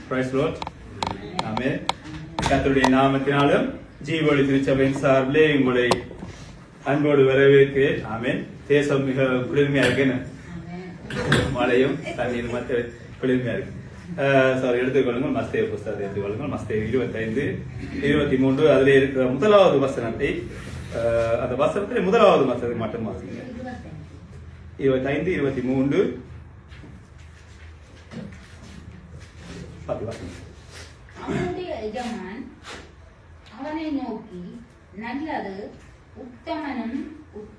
Price Lord. ஆமென். கர்த்தருடைய நாமத்தினாலும் ஜீவொளி திருச்சபையின் சார்பிலே உங்களை அன்போடு வரவேற்கிறேன். ஆமென். தேசம் மிக குளிர்மையா இருக்குன்னு மழையும் தண்ணீர் மற்ற குளிர்மையா இருக்கு. சார் எடுத்துக்கொள்ளுங்கள், மஸ்தேவ புஸ்தகத்தை எடுத்துக்கொள்ளுங்கள். மஸ்தேவ 25, 23 அதிலே இருக்கிற முதலாவது வசனத்தை, அந்த வசனத்திலே முதலாவது வசனத்தை மட்டும் வாசிங்க. 25, 23 அவனுடைய எஜமான் அவனை நோக்கி, நல்லது உத்தமனும்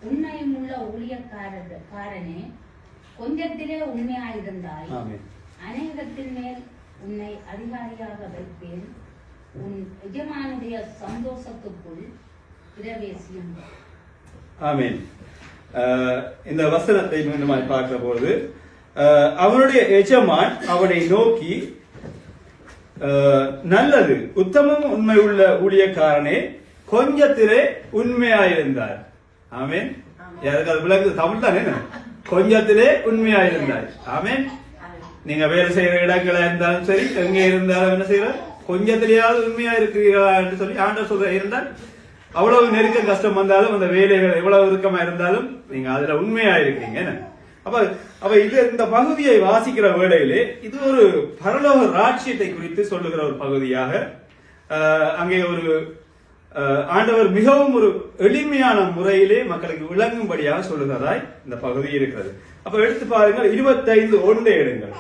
உண்மையும் உள்ள ஊழியக்காரனே, கொஞ்சத்திலே உண்மையாயிருந்தாய், அநேகத்தின் மேல் உன்னை அதிகாரியாக வைப்பேன், உன் எஜமானுடைய சந்தோஷத்துக்குள் பிரவேசியும். ஆமென். இந்த வசனத்தை மீண்டும் பார்க்கிற போது, அவனுடைய எஜமான் அவனை நோக்கி, நல்லது உத்தமம் உண்மை உள்ள ஊழியக்காரனே, கொஞ்சத்திலே உண்மையாயிருந்தார். ஆமென். யாருக்கு விளக்கு தமிழ் தானே? கொஞ்சத்திலே உண்மையாயிருந்தார். ஆமென். நீங்க வேலை செய்யற இடங்களா இருந்தாலும் சரி, எங்க இருந்தாலும் என்ன செய்யற, கொஞ்சத்திலேயாவது உண்மையா இருக்கிறீர்களா என்று சொல்லி ஆண்டவர் சொல்ற இருந்தால், அவ்வளவு நெருக்க கஷ்டம் வந்தாலும், அந்த வேலைகள் எவ்வளவு இறுக்கமா இருந்தாலும் நீங்க அதுல உண்மையா இருக்கீங்க. அப்ப இது இந்த பகுதியை வாசிக்கிற வேளையிலே இது ஒரு பரலோக ராட்சியத்தை குறித்து சொல்லுகிற ஒரு பகுதியாக, அங்கே ஒரு ஆண்டவர் மிகவும் ஒரு எளிமையான முறையிலே மக்களுக்கு விளங்கும்படியாக சொல்லுகிறதாய் இந்த பகுதி இருக்கிறது. அப்ப எடுத்து பாருங்கள், 25:1 எடுங்கள்.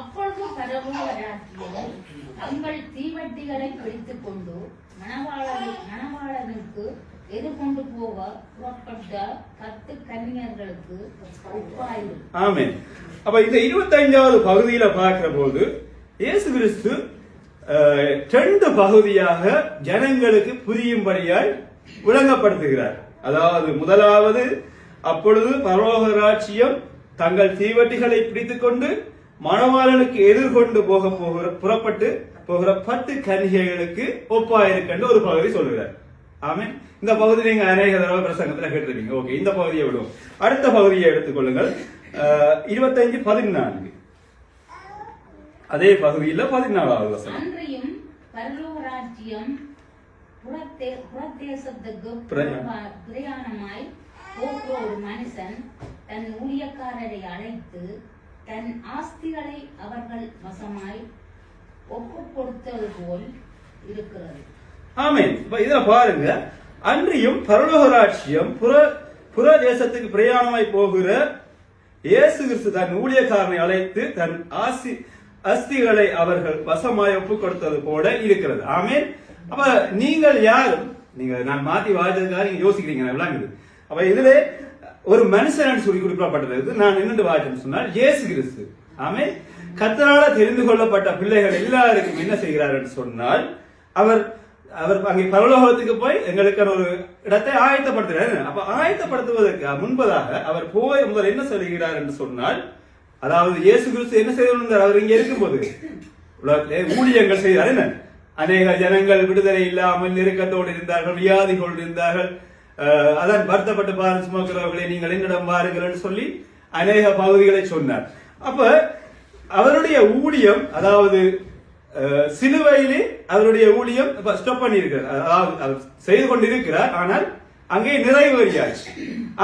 அப்பொழுது பரலோக ராஜ்யம் தங்கள் தீவட்டிகளை பிடித்துக் கொண்டு மணவாளனுக்கு எதிர்கொண்டு போக புறப்பட்ட 10 கன்னியர்களுக்கு ஒப்பாயிரு. ஆமென். அப்ப இந்த 25வது பகுதியில பார்க்கிற போது இயேசு கிறிஸ்து 2 பகுதியாக ஜனங்களுக்கு புரியும்படியாய் விளங்கப்படுத்துகிறார். அதாவது முதலாவது, அப்பொழுது பரலோக ராஜ்யம் தங்கள் தீவட்டிகளை பிடித்துக் கொண்டு மணவாளனுக்கு எதிர்கொண்டு புறப்பட்டு போகிற 10 கன்னிகைகளுக்கு ஒப்பாயிருக்கின்ற ஒரு பகுதி சொல்லுகிறார். ஆமென். இந்த பகுதி நீங்க அநேக தடவை பிரசங்கத்துல கேட்டிருப்பீங்க. ஓகே, இந்த பகுதியை விடுவோம். அடுத்த பகுதியை எடுத்துக்கொள்ளுங்கள். 25:14 அதே பகுதியில் 14வது வசனம். அன்றியும் பரலோக ராஜ்யம் புறதேசத்துக்கு பிரயாணமாய் போகிற ஒரு மனுஷன் தன் ஊழியக்காரரை அழைத்து தன் ஆஸ்திகளை அவர்கள் வசமாய் ஒப்பு கொடுத்தது போல் இருக்கிறது. ஆமென். இதுல பாருங்க, அன்றியும் பரலோக ராஜ்யம் புற தேசத்துக்கு பிரயாணமாய் போகிற இயேசு கிறிஸ்து தன் ஊழியக்காரனை அழைத்து தன் அஸ்திகளை அவர்கள் வசமாய் ஒப்பு கொடுத்தது போல இருக்கிறது. ஆமென். அப்ப நீங்கள் யாரும், நீங்க நான் மாத்தி வாழ்றதுக்காக நீங்க யோசிக்கிறீங்க விளங்குது. அப்ப இதுல ஒரு மனுஷன் சொல்லி குறிப்பிடப்பட்டது. நான் என்னென்று வாழ்றேன்னு சொன்னால் இயேசு கிறிஸ்து. ஆமென். கர்த்தரால தெரிந்து கொள்ளப்பட்ட பிள்ளைகள் எல்லாருக்கும் என்ன செய்கிறார் என்று சொன்னால், அவர் அங்கே பரலோகத்துக்கு போய் எங்களுக்கான ஒரு இடத்தை ஆயத்தப்படுத்துகிறார். அப்ப ஆயத்தப்படுத்துவதற்கு முன்பதாக அவர் போய் முதல் என்ன சொல்கிறார் என்று சொன்னால், அதாவது இயேசு கிறிஸ்து என்ன செய்தார், அவர் இங்க இருக்கும்போது உலகத்திலே ஊழியங்கள் செய்தார். என்ன, அநேக ஜனங்கள் விடுதலை இல்லாமல் நெருக்கத்தோடு இருந்தார்கள், வியாதிகளோடு இருந்தார்கள். அதான் வருத்தப்பட்டு பாருங்கள் சுமக்கிறவர்களை நீங்கள் என்னிடம் வாருங்கள் என்று சொல்லி அநேக பகுதிகளை சொன்னார். அப்ப அவருடைய ஊழியம், அதாவது சிலுவையிலே அவருடைய ஊழியம் ஸ்டாப் பண்ணியிருக்கிறார். அதாவது அவர் செய்து கொண்டிருக்கிறார், ஆனால் அங்கே நிறைவேறியாச்சு.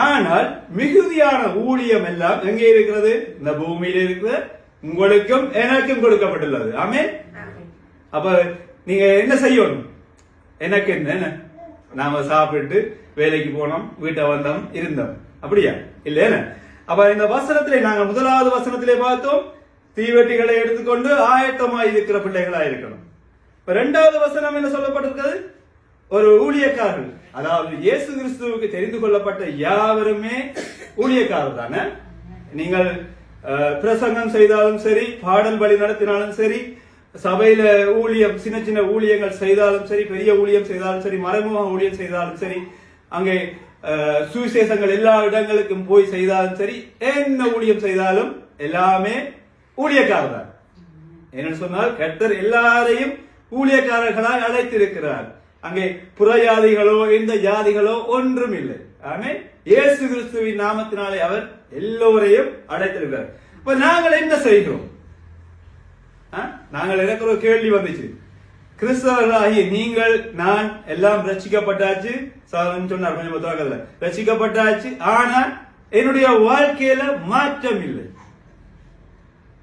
ஆனால் மிகுதியான ஊழியம் எல்லாம் எங்கே இருக்கிறது? இந்த பூமியில இருக்கிற உங்களுக்கும் எனக்கும் கொடுக்கப்பட்டுள்ளது. ஆமென். அப்ப நீங்க என்ன செய்யணும்? எனக்கு என்ன, நாம சாப்பிட்டு வேலைக்கு போனோம், வீட்டை வந்தோம், இருந்தோம், அப்படியா இல்ல? அப்ப இந்த வசனத்திலே நாங்கள் முதலாவது வசனத்திலே பார்த்தோம், தீவெட்டிகளை எடுத்துக்கொண்டு ஆயத்தமாய் இருக்கிற பிள்ளைகளா இருக்கணும். இப்ப 2வது வசனம் என்ன சொல்லப்பட்டிருக்கிறது? ஒரு ஊழியக்காரர்கள், அதாவது இயேசு கிறிஸ்துவுக்கு தெரிந்து கொள்ளப்பட்ட யாவருமே ஊழியக்காரர் தானே. நீங்கள் பிரசங்கம் செய்தாலும் சரி, பாடல் வழி நடத்தினாலும் சரி, சபையில ஊழியம் சின்ன சின்ன ஊழியங்கள் செய்தாலும் சரி, பெரிய ஊழியம் செய்தாலும் சரி, மறைமுக ஊழியம் செய்தாலும் சரி, அங்கே சுவிசேஷங்கள் எல்லா இடங்களுக்கும் போய் செய்தாலும் சரி, என்ன ஊழியம் செய்தாலும் எல்லாமே ஊழியக்காரர் தான். என்னன்னு சொன்னால் கர்த்தர் எல்லாரையும் ஊழியக்காரர்களாய் அழைத்திருக்கிறார். அங்கே புறஜாதிகளோ எந்த ஜாதிகளோ ஒன்றும் இல்லை. ஆமென். இயேசு கிறிஸ்துவின் நாமத்தினாலே அவர் எல்லோரையும் அழைத்திருக்கிறார். இப்ப நாங்கள் என்ன செய்கிறோம்? நாங்கள் எனக்கு ஒரு கேள்வி வந்துச்சு. கிறிஸ்தவர்களாகிய நீங்கள் நான் எல்லாம் ரட்சிக்கப்பட்டாச்சு சொன்னார் கொஞ்சம் தொடக்கத்துல, ரட்சிக்கப்பட்டாச்சு. ஆனா என்னுடைய வாழ்க்கையில மாற்றம் இல்லை.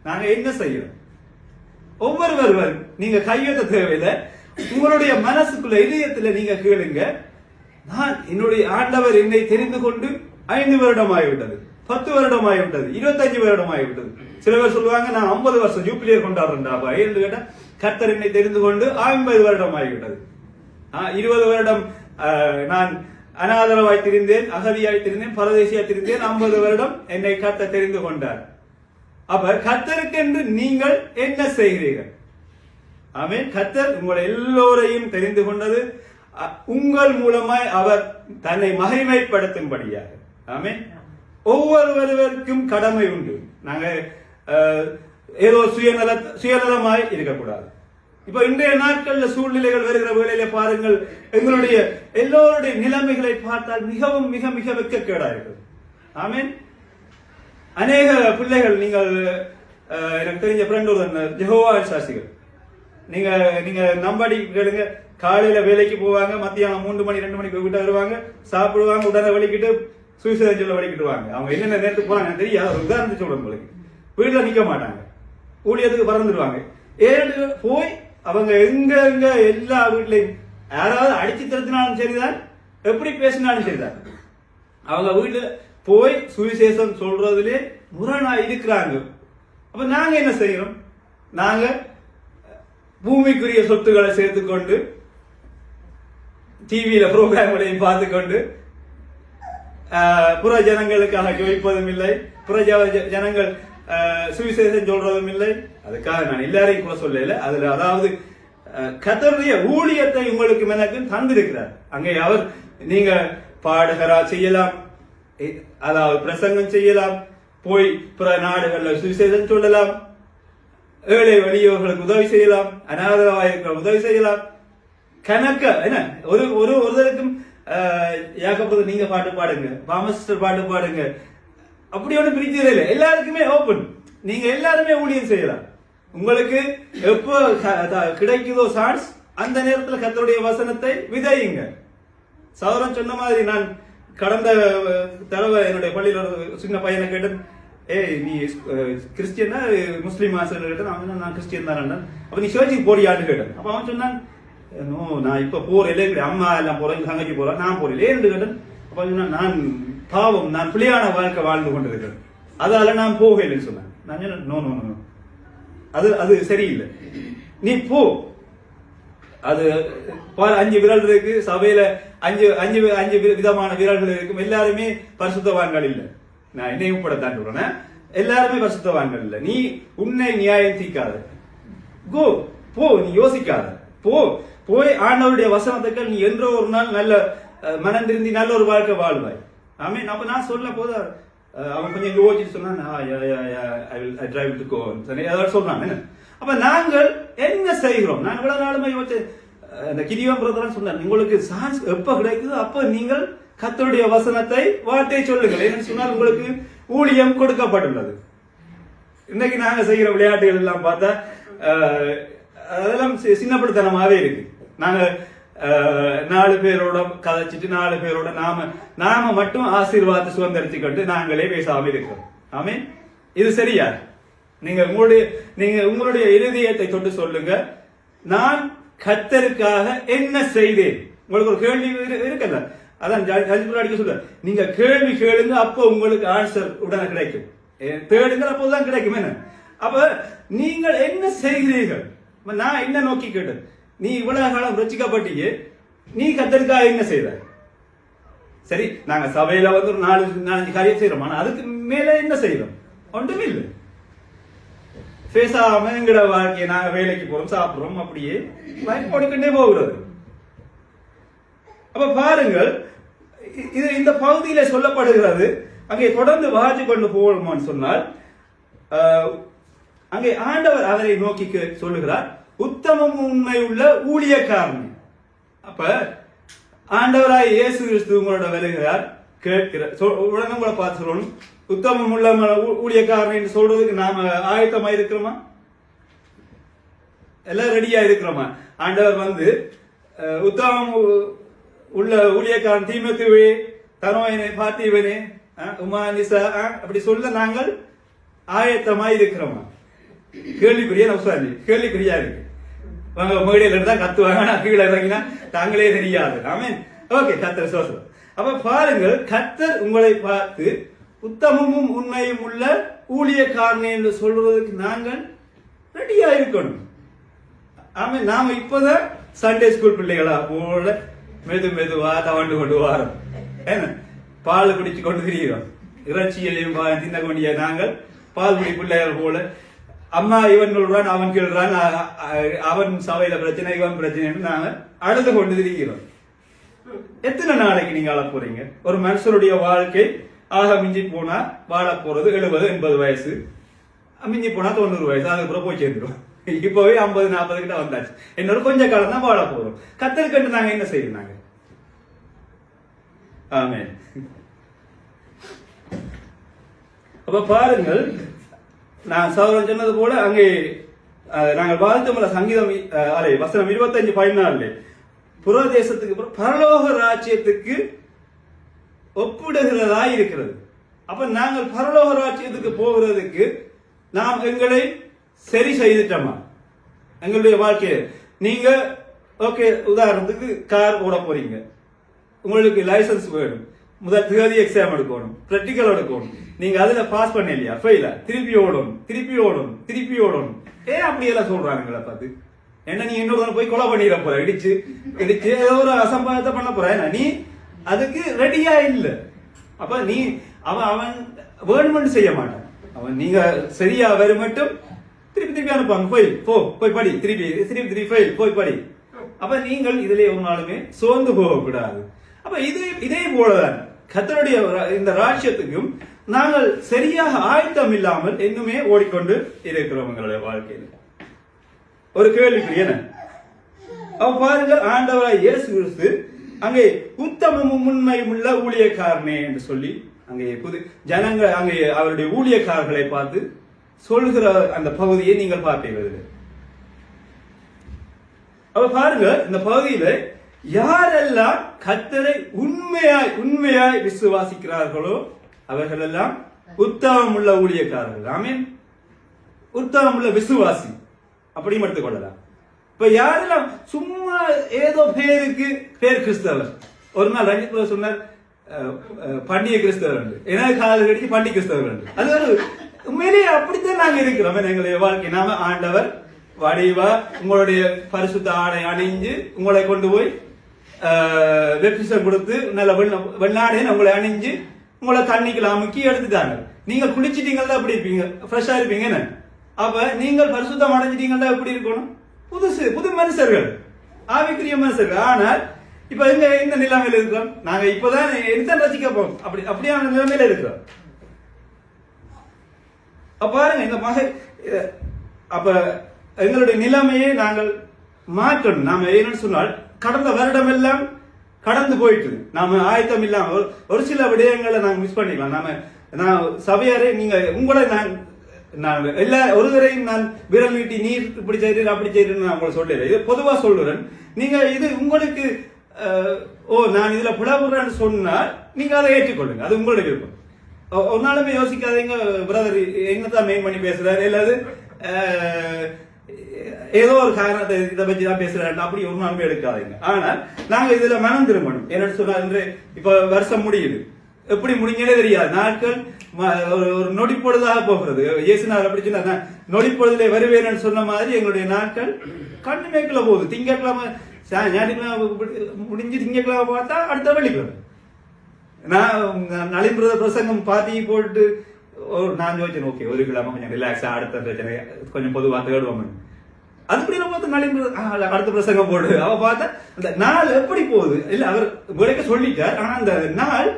நாங்க என்ன செய்யறோம்? ஒவ்வொருவர் நீங்க கையெழுத்த தேவையில்லை, உங்களுடைய மனசுக்குள்ள இதயத்துல நீங்க கேளுங்க. நான் என்னுடைய ஆண்டவர் என்னை தெரிந்து கொண்டு 5 வருடம் ஆகிவிட்டது, 10 வருடம் ஆகிவிட்டது, 25 வருடம் ஆகிவிட்டது. சில பேர் சொல்லுவாங்க நான் 50 வருஷம் ஜூப்ளியர் கொண்டாடுறேன்டாப்பா என்று கேட்டா, கர்த்தர் என்னை தெரிந்து கொண்டு 50 வருடம் ஆகிவிட்டது. 20 வருடம் நான் அனாதரவாய் திரிந்தேன், அகதியாய் திரிந்தேன், பரதேசியாய் திரிந்தேன். 50 வருடம் என்னை கர்த்தர் தெரிந்து கொண்டார். அப்ப கர்த்தருக்கென்று நீங்கள் என்ன செய்கிறீர்கள்? ஆமென். கர்த்தர் உங்களை எல்லோரையும் தெரிந்து கொண்டது உங்கள் மூலமாய் அவர் தன்னை மகிமைப்படுத்தும்படியாக. ஆமென். ஒவ்வொருவருக்கும் கடமை உண்டு. நாங்க ஏதோ சுயநலமாய் இருக்கக்கூடாது. இப்ப இன்றைய நாட்கள்ல சூழ்நிலைகள் வருகிற வேளையில பாருங்கள், எங்களுடைய எல்லோருடைய நிலைமைகளை பார்த்தால் மிகவும் மிக மிக வெட்கக்கேடா இருக்குது. ஆமென். அநேக பிள்ளைகள், நீங்கள் எனக்கு தெரிஞ்ச ஃப்ரெண்ட் ஒரு ஜெகோவா சாட்சிகள், நீங்க நம்பாடி கேளுங்க, காலையில வேலைக்கு போவாங்க, மத்தியானம் 3 மணி 2 மணிக்கு வீட்டை வருவாங்க, சாப்பிடுவாங்க, உடனே வலிக்கிட்டு சுயசேதம் சொல்ல வலிக்கிட்டுவாங்க. அவங்க என்னென்ன நேரத்துக்கு போறாங்க தெரியாது. ஒரு உதாரணத்தை சொல்றேன் உங்களுக்கு. வீட்டுல நிக்க மாட்டாங்க, ஊழியத்துக்கு பறந்துடுவாங்க. ஏழு போய் அவங்க எங்க எங்க எல்லா வீட்லயும் யாராவது அடிச்சு திருத்தினாலும் சரிதான், எப்படி பேசினாலும் சரிதான், அவங்க வீட்டுல போய் சுவிசேஷம் சொல்றதுலே முரணா இருக்கிறாங்க. அப்ப நாங்க என்ன செய்யறோம்? நாங்க பூமிக்குரிய சொத்துக்களை சேர்த்துக்கொண்டு டிவியில புரோகிராம்களையும் பார்த்துக்கொண்டு புற ஜனங்களுக்காக ஜெயிப்பதும் இல்லை, புற ஜனங்கள் சுவிசேஷம் சொல்றதும் இல்லை. அதுக்காக நான் எல்லாரையும் கூட சொல்லல. அதுல அதாவது கர்த்தருடைய ஊழியத்தை உங்களுக்கு எனக்கு தந்திருக்கிறார். அங்கே அவர் நீங்க பாடகரா செய்யலாம், அதாவது பிரசங்கம் செய்யலாம், போய் பிற நாடுகள்ல சுவிசேஷம் சொல்லலாம், ஏழை வலியோர்களுக்கு உதவி செய்யலாம், அநாதராயிருக்க உதவி செய்யலாம். கணக்க என்ன ஒருத்தருக்கும் யாக்கப்படுது நீங்க பாட்டு பாடுங்க, பாமஸ்டர் பாட்டு பாடுங்க, அப்படி ஒண்ணு பிரிக்கிறதே இல்லை. எல்லாருக்குமே ஓபன், நீங்க எல்லாருமே ஊழியம் செய்யலாம். உங்களுக்கு எப்போ கிடைக்குதோ சான்ஸ், அந்த நேரத்தில் கர்த்தருடைய வசனத்தை விதையுங்க. சௌரன் சொன்ன மாதிரி, நான் கடந்த தடவை என்னுடைய பள்ளியில் ஒரு சின்ன பையனை கேட்டேன், ஏய் நீ கிறிஸ்டியனா முஸ்லீம் ஆசிரியர் கேட்டேன். நான் கிறிஸ்டியன் தானே. அப்ப நீ சர்ச்சுக்கு போறியான்னு கேட்டேன். அப்ப அவன் சொன்னான், நோ நான் இப்ப போறேன், அம்மா எல்லாம் போறேன், தங்கச்சி போறேன், நான் போறேன் ஏன்னு கேட்டேன். அப்ப சொன்னா, நான் பாவம், நான் பிள்ளையான வாழ்க்கை வாழ்ந்து கொண்டிருக்கிறேன், அதால நான் போகலைன்னு சொன்னேன். நான் சொன்னேன், நோ நோ நோ, அது சரியில்லை, நீ போ. அது 5 விரல் இருக்கு சபையில, 5 விதமான விரல்கள் இருக்கும். எல்லாருமே பரிசுத்தவான்கள் இல்லை. நான் என்னையும் கூட தான் சொல்றேன், எல்லாருமே பரிசுத்தவான்கள் இல்லை. நீ உன்னை நியாயம் தீக்காத, கோ போ, நீ யோசிக்காத, போய் ஆண்டவருடைய வசனத்துக்கு நீ என்றோ ஒரு நாள் நல்ல மனம் திருந்தி நல்ல ஒரு வாழ்க்கை வாழ்வாய். ஆமென். அப்ப நான் சொல்ல போது அவன் கொஞ்சம் யோசிச்சு சொன்னான், சொல்றான். அப்ப நாங்கள் என்ன செய்கிறோம்? நான் இவ்வளவு நாளுமே யோசிச்சு, இந்த கிரியம் பிரதரன் சொன்னார், உங்களுக்கு சான்ஸ் எப்ப கிடைக்குதோ அப்ப நீங்கள் கர்த்தருடைய வசனத்தை வார்த்தை சொல்லுங்கள். என்ன சொன்னால் உங்களுக்கு ஊழியம் கொடுக்கப்பட்டுள்ளது. இன்னைக்கு நாங்க செய்கிற விளையாட்டுகள் எல்லாம் பார்த்தா அதெல்லாம் சின்னப்படுத்தனமாவே இருக்கு. நாங்க 4 பேரோட கதைச்சிட்டு 4 பேரோட நாம மட்டும் ஆசீர்வாதத்தை சுதந்திரிச்சுக்கிட்டு நாங்களே பேசாம இருக்கிறோம். ஆமென். இது சரியா? நீங்க உங்களுடைய இருதயத்தை தொட்டு சொல்லுங்க, நான் கர்த்தருக்காக என்ன செய்தேன்? உங்களுக்கு ஒரு கேள்வி இருக்குல்ல, அதான் அடிக்க சொல்ல, நீங்க கேள்வி கேளுங்க, அப்போ உங்களுக்கு ஆன்சர் உடனே கிடைக்கும். தேடுங்க, அப்போதான் கிடைக்கும். என்ன அப்ப நீங்கள் என்ன செய்கிறீர்கள்? நான் என்ன நோக்கி கேட்டேன், நீ இவ்வளவு காலம் ரட்சிக்கப்பட்டீங்க, நீ கர்த்தருக்காக என்ன செய்தாய்? சரி, நாங்க சபையில வந்து ஒரு 4-5 காரியம் செய்யறோம், ஆனா அதுக்கு மேல என்ன செய்யறோம்? ஒன்றுமே இல்லை. பேசாம எங்கட வாழ்க்கையை நாங்க வேலைக்கு போறோம், சாப்பிடுறோம், அப்படியே போட்டுக்கிட்டே போகிறது. அப்ப பாருங்கள், இது இந்த பகுதியில சொல்லப்படுகிறது. அங்கே தொடர்ந்து வாஜி கொண்டு போவோமான்னு சொன்னால், அங்கே ஆண்டவர் அவரை நோக்கி சொல்லுகிறார், உத்தமம் உண்மை உள்ள ஊழியக்காரன். அப்ப ஆண்டவராய் இயேசு கிறிஸ்து உங்களோட வருகிறார், கேட்கிறார். உடனே உங்களை பார்த்து சொல்லணும், உத்தமம் உள்ள ஊழியக்காரன் என்று சொல்றதுக்கு நாம ஆயத்தமா இருக்கிறோமா? எல்லாம் ரெடியா இருக்கிறோமா? ஆண்டவர் வந்து உத்தமம் உள்ள ஊழியக்காரன் தீமோத்தேயுவே, தரோயனே, பார்த்திபனே, உமானிசா அப்படி சொல்ல நாங்கள் ஆயத்தமா இருக்கிறோமா? கேள்விக்குரிய நம்சாரி கேள்விக்குரியா இருக்கு. மேடையில இருந்தா கத்துவாங்க, கீழே இறங்கினா தாங்களே தெரியாது. ஆமென். ஓகே, கர்த்தர் சோசம். அப்ப பாருங்கள், கர்த்தர் உங்களை பார்த்து உத்தமமும் உண்மையும் உள்ள ஊழியக்காரனே என்று சொல்றதுக்கு நாங்கள் ரெடியா இருக்கணும். ஆமா, நாம இப்பதான் சண்டே ஸ்கூல் பிள்ளைகளா போல மெதுவா தவண்டு கொண்டு வாரோம். என்ன பால் குடிச்சு கொண்டு திரிகிறோம். இறைச்சியையும் தின்ன வேண்டிய நாங்கள் பால் குடி பிள்ளைகள் போல அம்மா இவன் சொல்றான், அவன் கேள்றான், அவன் சபையில பிரச்சனை, இவன் பிரச்சனை நாங்க அழுது கொண்டு திரிகிறோம். எத்தனை நாளைக்கு நீங்க அழ போறீங்க? ஒரு மனுஷனுடைய வாழ்க்கை ஆக மிஞ்சி போனா வாழ போறது 70-80 வயசு, மிஞ்சி போனா 90 வயசு, அதுக்கப்புறம் போய் சேர்ந்துடும். இப்பவே 50-40 கிட்ட வந்தாச்சு. இன்னொரு கொஞ்ச காலம் தான் வாழ போறோம். கத்தருக்கு நாங்க என்ன செய்யணும்? நாங்க ஆமென். அப்ப பாருங்கள், நான் சகோதரன் சொன்னது போல அங்கே நாங்கள் வாழ்த்தமில்ல சங்கீதம் வசனம் 25-14 புறதேசத்துக்கு பரலோக ராஜ்யத்துக்கு ஒப்பிடுகிறதா இருக்கிறது. அப்ப நாங்கள் பரலோக ராஜ்யத்துக்கு போகிறதுக்கு நாம் எங்களை சரி செய்துட்டோமா? எங்களுடைய வாழ்க்கையை நீங்க ஓகே, உதாரணத்துக்கு கார் ஓட போறீங்க, உங்களுக்கு லைசன்ஸ் வேணும், முதல் தியரி எக்ஸாம் எடுக்கணும், பிராக்டிகல் எடுக்கணும், நீங்க அதுல பாஸ் பண்ண இல்லையா, ஃபெயிலா, திருப்பி ஓடணும். ஏன் அப்படி எல்லாம் சொல்றாங்களா பார்த்து? என்ன நீ இன்னொரு போய் கொலை பண்ணிட போற, இடிச்சு ஏதோ ஒரு அசம்பாதத்தை பண்ண போற, நீ அதுக்கு ரெடியா இல்ல. அப்ப நீ அவன் வேணுமென்று செய்ய மாட்டான். அவன் நீங்க சரியா வரும் மட்டும் திருப்பி அனுப்பாங்க, போய் படி, திருப்பி ஃபெயில், போய் படி. அப்ப நீங்கள் இதுல ஒரு நாளுமே சோர்ந்து போக கூடாது. அப்ப இதே போலதான் கர்த்தருடைய இந்த ராஜ்யத்துக்கும் நாங்கள் சரியாக ஆயத்தம் இல்லாமல் இன்னுமே ஓடிக்கொண்டு இருக்கிறோம் எங்களுடைய வாழ்க்கையில். ஒரு கேள்விக்குரிய அவ பாருங்கள், ஆண்டவராய் இயேசு கிறிஸ்து அங்கே உத்தமமும் உண்மையும் உள்ள ஊழியக்காரனே என்று சொல்லி அங்கே ஜனங்கள் அங்கே அவருடைய ஊழியக்காரர்களை பார்த்து சொல்கிற அந்த பகுதியை நீங்கள் பார்ப்பீர்கள். அப்ப பாருங்க, இந்த பகுதியில யாரெல்லாம் கர்த்தரை உண்மையாய் விசுவாசிக்கிறார்களோ அவர்கள் எல்லாம் உத்தமம் உள்ள ஊழியக்காரர்கள். ஆமென். உத்தமம் உள்ள விசுவாசி அப்படி எடுத்துக் கொள்ளலாம். இப்ப யாரெல்லாம் சும்மா ஏதோ பேர் கிறிஸ்தவர். ஒரு நாள் ரஞ்சித் சொன்னார் பண்டிகை கிறிஸ்தவர் என்று, எனக்கு கால கடிச்சு பண்டிகை கிறிஸ்தவர் என்று. அது ஒரு உண்மையிலேயே அப்படித்தான் நாங்க இருக்கிறோம். எங்களுடைய வாழ்க்கை நாம ஆண்டவர் வடிவா உங்களுடைய பரிசுத்த ஆடை அணிஞ்சு உங்களை கொண்டு போய் வெப்சிசம் கொடுத்து நல்ல வெள்ளாடை உங்களை அணிஞ்சு உங்களை தண்ணிக்குள்ள அமுக்கி எடுத்துட்டாங்க. நீங்க குளிச்சிட்டீங்கன்னா அப்படி இருப்பீங்க, ஃப்ரெஷ்ஷா இருப்பீங்க. அப்ப நீங்கள் பரிசுத்தம் அடைஞ்சிட்டீங்கன்னா எப்படி இருக்கணும்? புது மனுஷர்கள், ஆவிக்குரிய மனுஷர்கள். ஆனால் இப்ப எங்க இந்த நிலைமையில இருக்கிறோம், நாங்க இப்பதான் என்ன ரசிக்க போறோம், அப்படியான நிலைமையில இருக்கிறோம். பாருங்க இந்த அப்ப எங்களுடைய நிலைமையை நாங்கள் மாற்றணும். நாம என்னன்னு சொன்னால், கடந்த வருடம் எல்லாம் கடந்து போயிட்டு நாம ஆயத்தம் இல்லாம ஒரு சில விடயங்களை நாங்க மிஸ் பண்ணிக்கலாம். நான் சபையாரே, நீங்க உங்களை நான் எல்லா ஒருவரையும் நான் விரல் நீட்டி நீர் இப்படி செய்யறேன் அப்படி செய்யறேன்னு நான் உங்களை சொல்றேன். இது பொதுவா சொல்லுறேன். நீங்க இது உங்களுக்கு நான் இதுல புலவுறேன்னு சொன்னால் நீங்க அதை ஏற்றுக்கொள்ளுங்க, அது உங்களுடைய விருப்பம். ஒரு நாளுமே யோசிக்காதீங்க, பிரதர் என்னதான் மெயின் பண்ணி பேசுறாரு, இல்லாது ஏதோ ஒரு காரணத்தை இதை பற்றி தான் பேசுறாரு, அப்படி ஒரு நாளுமே எடுக்காதீங்க. ஆனால் நாங்க இதுல மனம் திரும்பணும். என்னன்னு சொன்னா, இப்ப வருஷம் முடியுது, எப்படி முடிஞ்சே தெரியாது. நாட்கள் ஒரு நொடிப்பொழுதாக போகிறது. இயேசுநாதர் அப்படி சொன்னா, நொடிப்பொழுதுல வருவேன்னு சொன்ன மாதிரி எங்களுடைய நாட்கள் கண்ணு மேற்குள்ள போகுது. திங்கட்கிழமை ஞாயிற்றுக்கிழமை முடிஞ்சு திங்கட்கிழமை பார்த்தா அடுத்த வெள்ளிக்கிழமை. நான் நலிம்புற பிரசங்கம் பாத்தி போட்டு நான் யோசிச்சேன், ஓகே ஒரு கிழமை கொஞ்சம் ரிலாக்ஸா அடுத்த பிரச்சனை கொஞ்சம் பொதுவாக தேடுவோம். அதுபடி நம்ம பார்த்து நலிம்புற அடுத்த பிரசங்கம் போடு. அவ பார்த்தா அந்த நாள் எப்படி போகுது இல்ல, அவர் விளக்க சொல்லிட்டார். ஆனா அந்த நாள்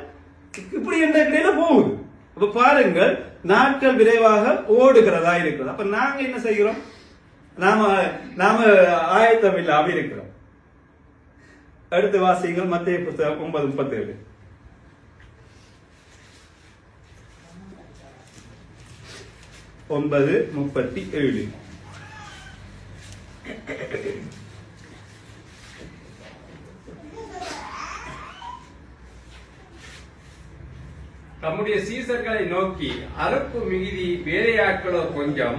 இப்படி என்ற இடையில போகுது. அப்ப பாருங்கள், நாட்கள் விரைவாக ஓடுகிறதா இருக்கிறது. அப்ப நாங்க என்ன செய்கிறோம்? நாம ஆயத்தம் இல்லாம இருக்கிறோம். அடுத்த வாசிகள் மத்தேயு புத்தகம் 9:37. தம்முடைய சீசர்களை நோக்கி, அறுப்பு மிகுதி, வேலையாட்களோ கொஞ்சம்.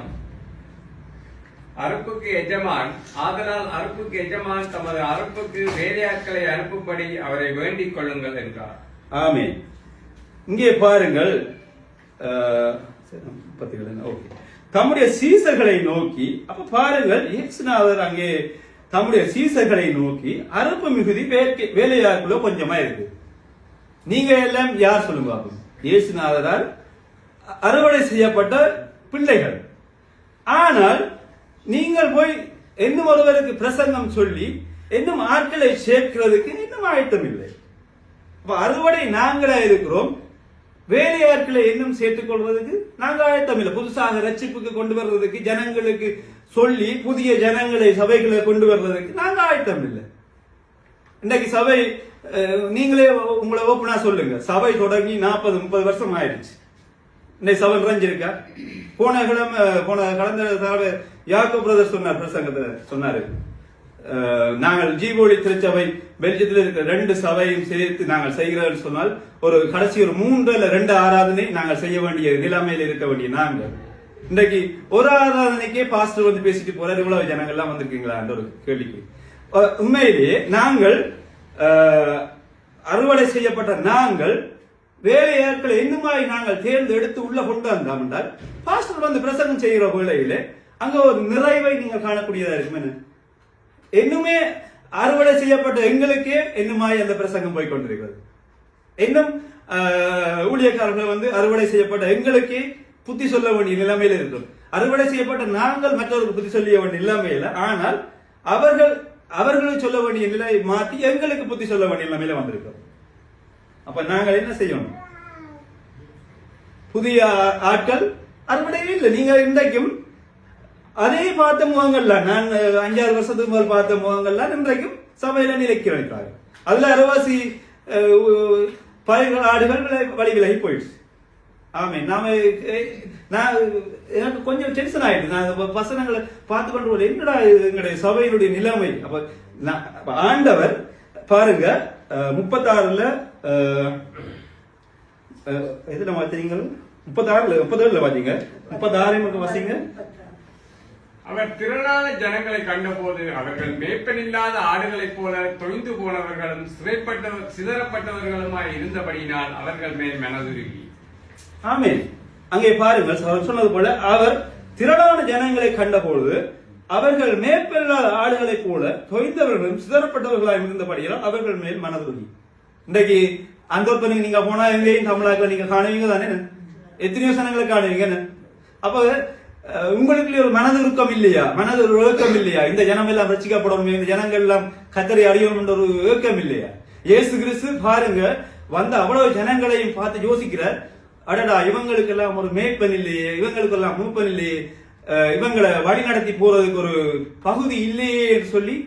அறுப்புக்கு எஜமான், ஆதலால் அறுப்புக்கு எஜமான் தமது அறுப்புக்கு வேலையாட்களை அனுப்பும்படி அவரை வேண்டிக் கொள்ளுங்கள் என்றார். ஆமென். இங்கே பாருங்கள், தம்முடைய சீசர்களை நோக்கி, அப்ப பாருங்கள், இயேசுநாதர் அங்கே தம்முடைய சீசர்களை நோக்கி, அறுப்பு மிகுதி, வேலையாட்களோ கொஞ்சமா இருக்கு. நீங்க எல்லாம் யார் சொல்லுங்க? இயேசுநாதரால் அறுவடை செய்யப்பட்ட பிள்ளைகள். ஆனால் நீங்கள் போய் இன்னும் ஒருவருக்கு பிரசங்கம் சொல்லி இன்னும் ஆட்களை சேர்க்கிறதுக்கு இன்னும் ஆயத்தம் இல்லை. அறுவடை நாங்களா இருக்கிறோம், வேலையாட்களை இன்னும் சேர்த்துக் கொள்வதற்கு நாங்கள் ஆயத்தம் இல்லை. புதுசாக ரட்சிப்புக்கு கொண்டு வர்றதுக்கு, ஜனங்களுக்கு சொல்லி புதிய ஜனங்களை சபைகளை கொண்டு வர்றதுக்கு நாங்கள் ஆயத்தம் இல்லை. இன்றைக்கு சபை, நீங்களே உங்களை ஓப்பனா சொல்லுங்க, சபை தொடங்கி 40-30 வருஷம் ஆயிடுச்சு. இன்னைக்கு சபை நிறைஞ்சிருக்கா? கடந்த யாக்கோ பிரதர் சொன்னார், பிரசங்கத்தை சொன்னாரு, நாங்கள் ஜீவோலி திருச்சபை பெல்ஜியத்தில் இருக்கிற 2 சபையும் சேர்த்து நாங்கள் செய்கிறோம் சொன்னால் ஒரு கடைசி ஒரு 3 அல்ல 2 ஆராதனை நாங்கள் செய்ய வேண்டிய நிலைமையில் இருக்க வேண்டிய நாங்கள் இன்றைக்கு ஒரு ஆராதனைக்கே பாஸ்டர் வந்து பேசிட்டு போறாரு, இவ்வளவு ஜனங்கள்லாம் வந்திருக்கீங்களா என்ற ஒரு கேள்விக்கு. உண்மையிலேயே நாங்கள் அறுவடை செய்யப்பட்ட நாங்கள் வேலையாட்களை இன்னுமாய் நாங்கள் தேர்ந்தெடுத்து உள்ள கொண்டு வந்தோம் என்றால் பாஸ்டர் வந்து பிரசங்கம் செய்கிற வேளையிலே அங்க ஒரு நிறைவை நீங்கள் காணக்கூடியதா இருக்கும். இன்னுமே அறுவடை செய்யப்பட்ட எங்களுக்கே இன்னுமாய் அந்த பிரசங்கம் போய் கொண்டிருக்கிறது. இன்னும் ஊழியக்காரர்கள் வந்து அறுவடை செய்யப்பட்ட எங்களுக்கே புத்தி சொல்ல வேண்டிய நிலைமையில இருக்கும். அறுவடை செய்யப்பட்ட நாங்கள் மற்றவர்களுக்கு புத்தி சொல்ல வேண்டிய நிலைமையில, ஆனால் அவர்களுக்கு சொல்ல வேண்டிய நிலை மாற்றி எங்களுக்கு புத்தி சொல்ல வேண்டிய நிலைமையில வந்திருக்கிறோம். அப்ப நாங்கள் என்ன செய்யணும்? புதிய ஆட்கள் அறுவடையே இல்லை. நீங்க இன்றைக்கும் அதே பார்த்த முகங்கள்லாம், நான் 5-6 வருஷத்துக்கு முதல் பார்த்த முகங்கள்லாம் இன்றைக்கும் சபையில நிலைக்க வைத்தார்கள். அதுல அரைவாசி பயிர்கள் ஆடுகள் வழி விலகி போயிடுச்சு. ஆமே, நான் எனக்கு கொஞ்சம் டென்ஷன் ஆயிடுச்சு. நான் பசங்களை பார்த்து கொண்டு என்னடா எங்களுடைய சபையினுடைய நிலைமை. அப்ப ஆண்டவர் பாருங்க 36ல எதுல வாசிங்க? 37ல வாசிங்க. 36 வாசிங்க. அவர் திரளான ஜனங்களை கண்டபோது அவர்கள் மேய்ப்பனில்லாத ஆடுகளைப் போல தொய்ந்து போனவர்களும் சிதறப்பட்டவர்களுமாய் இருந்தபடியினால் அவர்கள் மேல் மனதுருகி. ஆமென். அங்கே பாருங்கள், சொன்னது போல அவர் திரளான ஜனங்களை கண்டபோது அவர்கள் மேய்ப்பனில்லாத ஆடுகளைப் போல தொய்ந்தவர்களும் சிதறப்பட்டவர்களாய் இருந்தபடியால் அவர்கள் மேல் மனதுருகி. இன்றைக்கு அந்த நீங்க போனா எங்கேயும் தமிழாக்கள் நீங்க காணுவீங்க தானே? எத்தனையோ சனங்களை காணுவீங்க. அப்ப உங்களுக்கு ஒரு மனதுருக்கம் இல்லையா? மனது ஒரு ஏக்கம் இல்லையா? இந்த ஜனம் எல்லாம் ரசிக்கப்படணும், இந்த ஜனங்கள் எல்லாம் கத்தரை அறியணும் என்ற ஒரு ஏக்கம் இல்லையா? இயேசு கிறிஸ்து பாருங்க வந்த அவ்வளவு ஜனங்களையும் பார்த்து யோசிக்கிறார், அடடா இவங்களுக்கு எல்லாம் ஒரு மேய்ப்பன் இல்லையே, இவங்களுக்கு எல்லாம் மூப்பன் இல்லையே, இவங்களை வழி நடத்தி போறதுக்கு ஒரு பகுதி இல்லையே என்று சொல்லி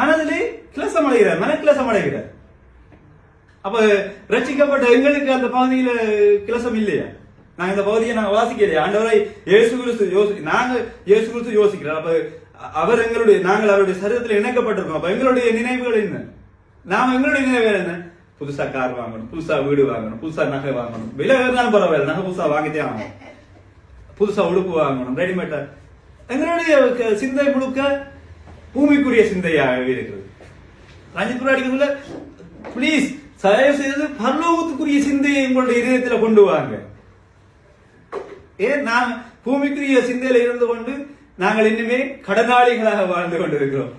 மனதிலே கிளசம் அடைகிறார், மனக்கிளசம் அடைகிறார். அப்ப ரட்சிக்கப்பட்ட எங்களுக்கு அந்த பகுதியில கிளசம் இல்லையா? நாங்க இந்த பகுதியை நாங்க வாசிக்கலையா? ஆண்டவரை இயேசு கிறிஸ்து நாங்க இயேசு கிறிஸ்து யோசிக்கிறோம். அப்ப அவர் நாங்கள் அவருடைய சரீரத்தில் இணைக்கப்பட்டிருக்கோம். அப்ப எங்களுடைய நினைவுகள் என்ன? நாம எங்களுடைய நினைவுகள் என்ன? புதுசா கார் வாங்கணும், புதுசா வீடு வாங்கணும், புதுசா நகை வாங்கணும், விலை வேறாலும் பரவாயில்ல, நகை புதுசா வாங்கிட்டே ஆகணும், புதுசா உடுப்பு வாங்கணும், ரெடிமேட்டா. எங்களுடைய சிந்தை முழுக்க பூமிக்குரிய சிந்தையாக இருக்கிறது. ரஞ்சித் அடிக்கிறதுல பிளீஸ் தயவு செய்து பரலோகத்துக்குரிய சிந்தையை உங்களுடைய இதயத்தில் கொண்டு வாங்க. ஏன் நான் பூமிக்குரிய சிந்தையில இருந்து கொண்டு நாங்கள் இன்னுமே கடனாளிகளாக வாழ்ந்து கொண்டிருக்கிறோம்.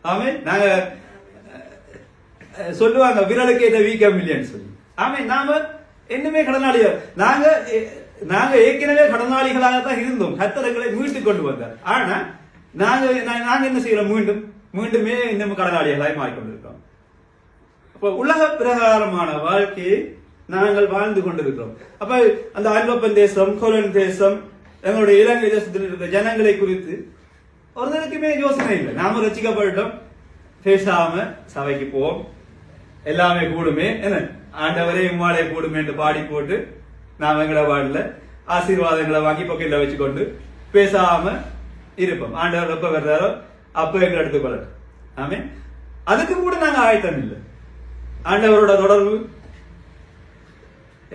ஆமே, நாங்க சொல்லுவாங்க விரலுக்கு ஏற்ற வீக்கம் இல்லைன்னு சொல்லி. ஆமே, நாம இன்னுமே கடனாளிகள். நாங்க ஏற்கனவே கடனாளிகளாக தான் இருந்தோம். கர்த்தர்களை மீட்டுக் கொண்டு வந்தார். ஆனா நாங்க என்ன செய்யறோம்? மீண்டுமே இன்னும் கடனாளிகளாய் மாறிக்கொண்டிருக்கிறோம். அப்ப உலக பிரகாரமான வாழ்க்கையை நாங்கள் வாழ்ந்து கொண்டிருக்கிறோம். அப்ப அந்த ஐரோப்பன் தேசம், கோலன் தேசம், எங்களுடைய இலங்கை தேசத்தில் இருக்கிற ஜனங்களை குறித்து ஒருத்தருக்குமே யோசனை இல்லை. நாம ரசிக்கப்பட்டோம், பேசாம சபைக்கு போவோம், எல்லாமே கூடுமே, என்ன ஆண்டவரே உம்மாலே கூடுமே என்று பாடி போட்டு நாம் எங்களை வாடல ஆசீர்வாதங்களை வாங்கி பக்கெட்ல வச்சுக்கொண்டு பேசாம இருப்போம். ஆண்டவர் எப்ப வர்றாரோ அப்ப எங்களை எடுத்துக்கொள்ளட்டும். ஆமே, அதுக்கு கூட நாங்க ஆயத்தம் இல்லை. ஆண்டவரோட தொடர்பு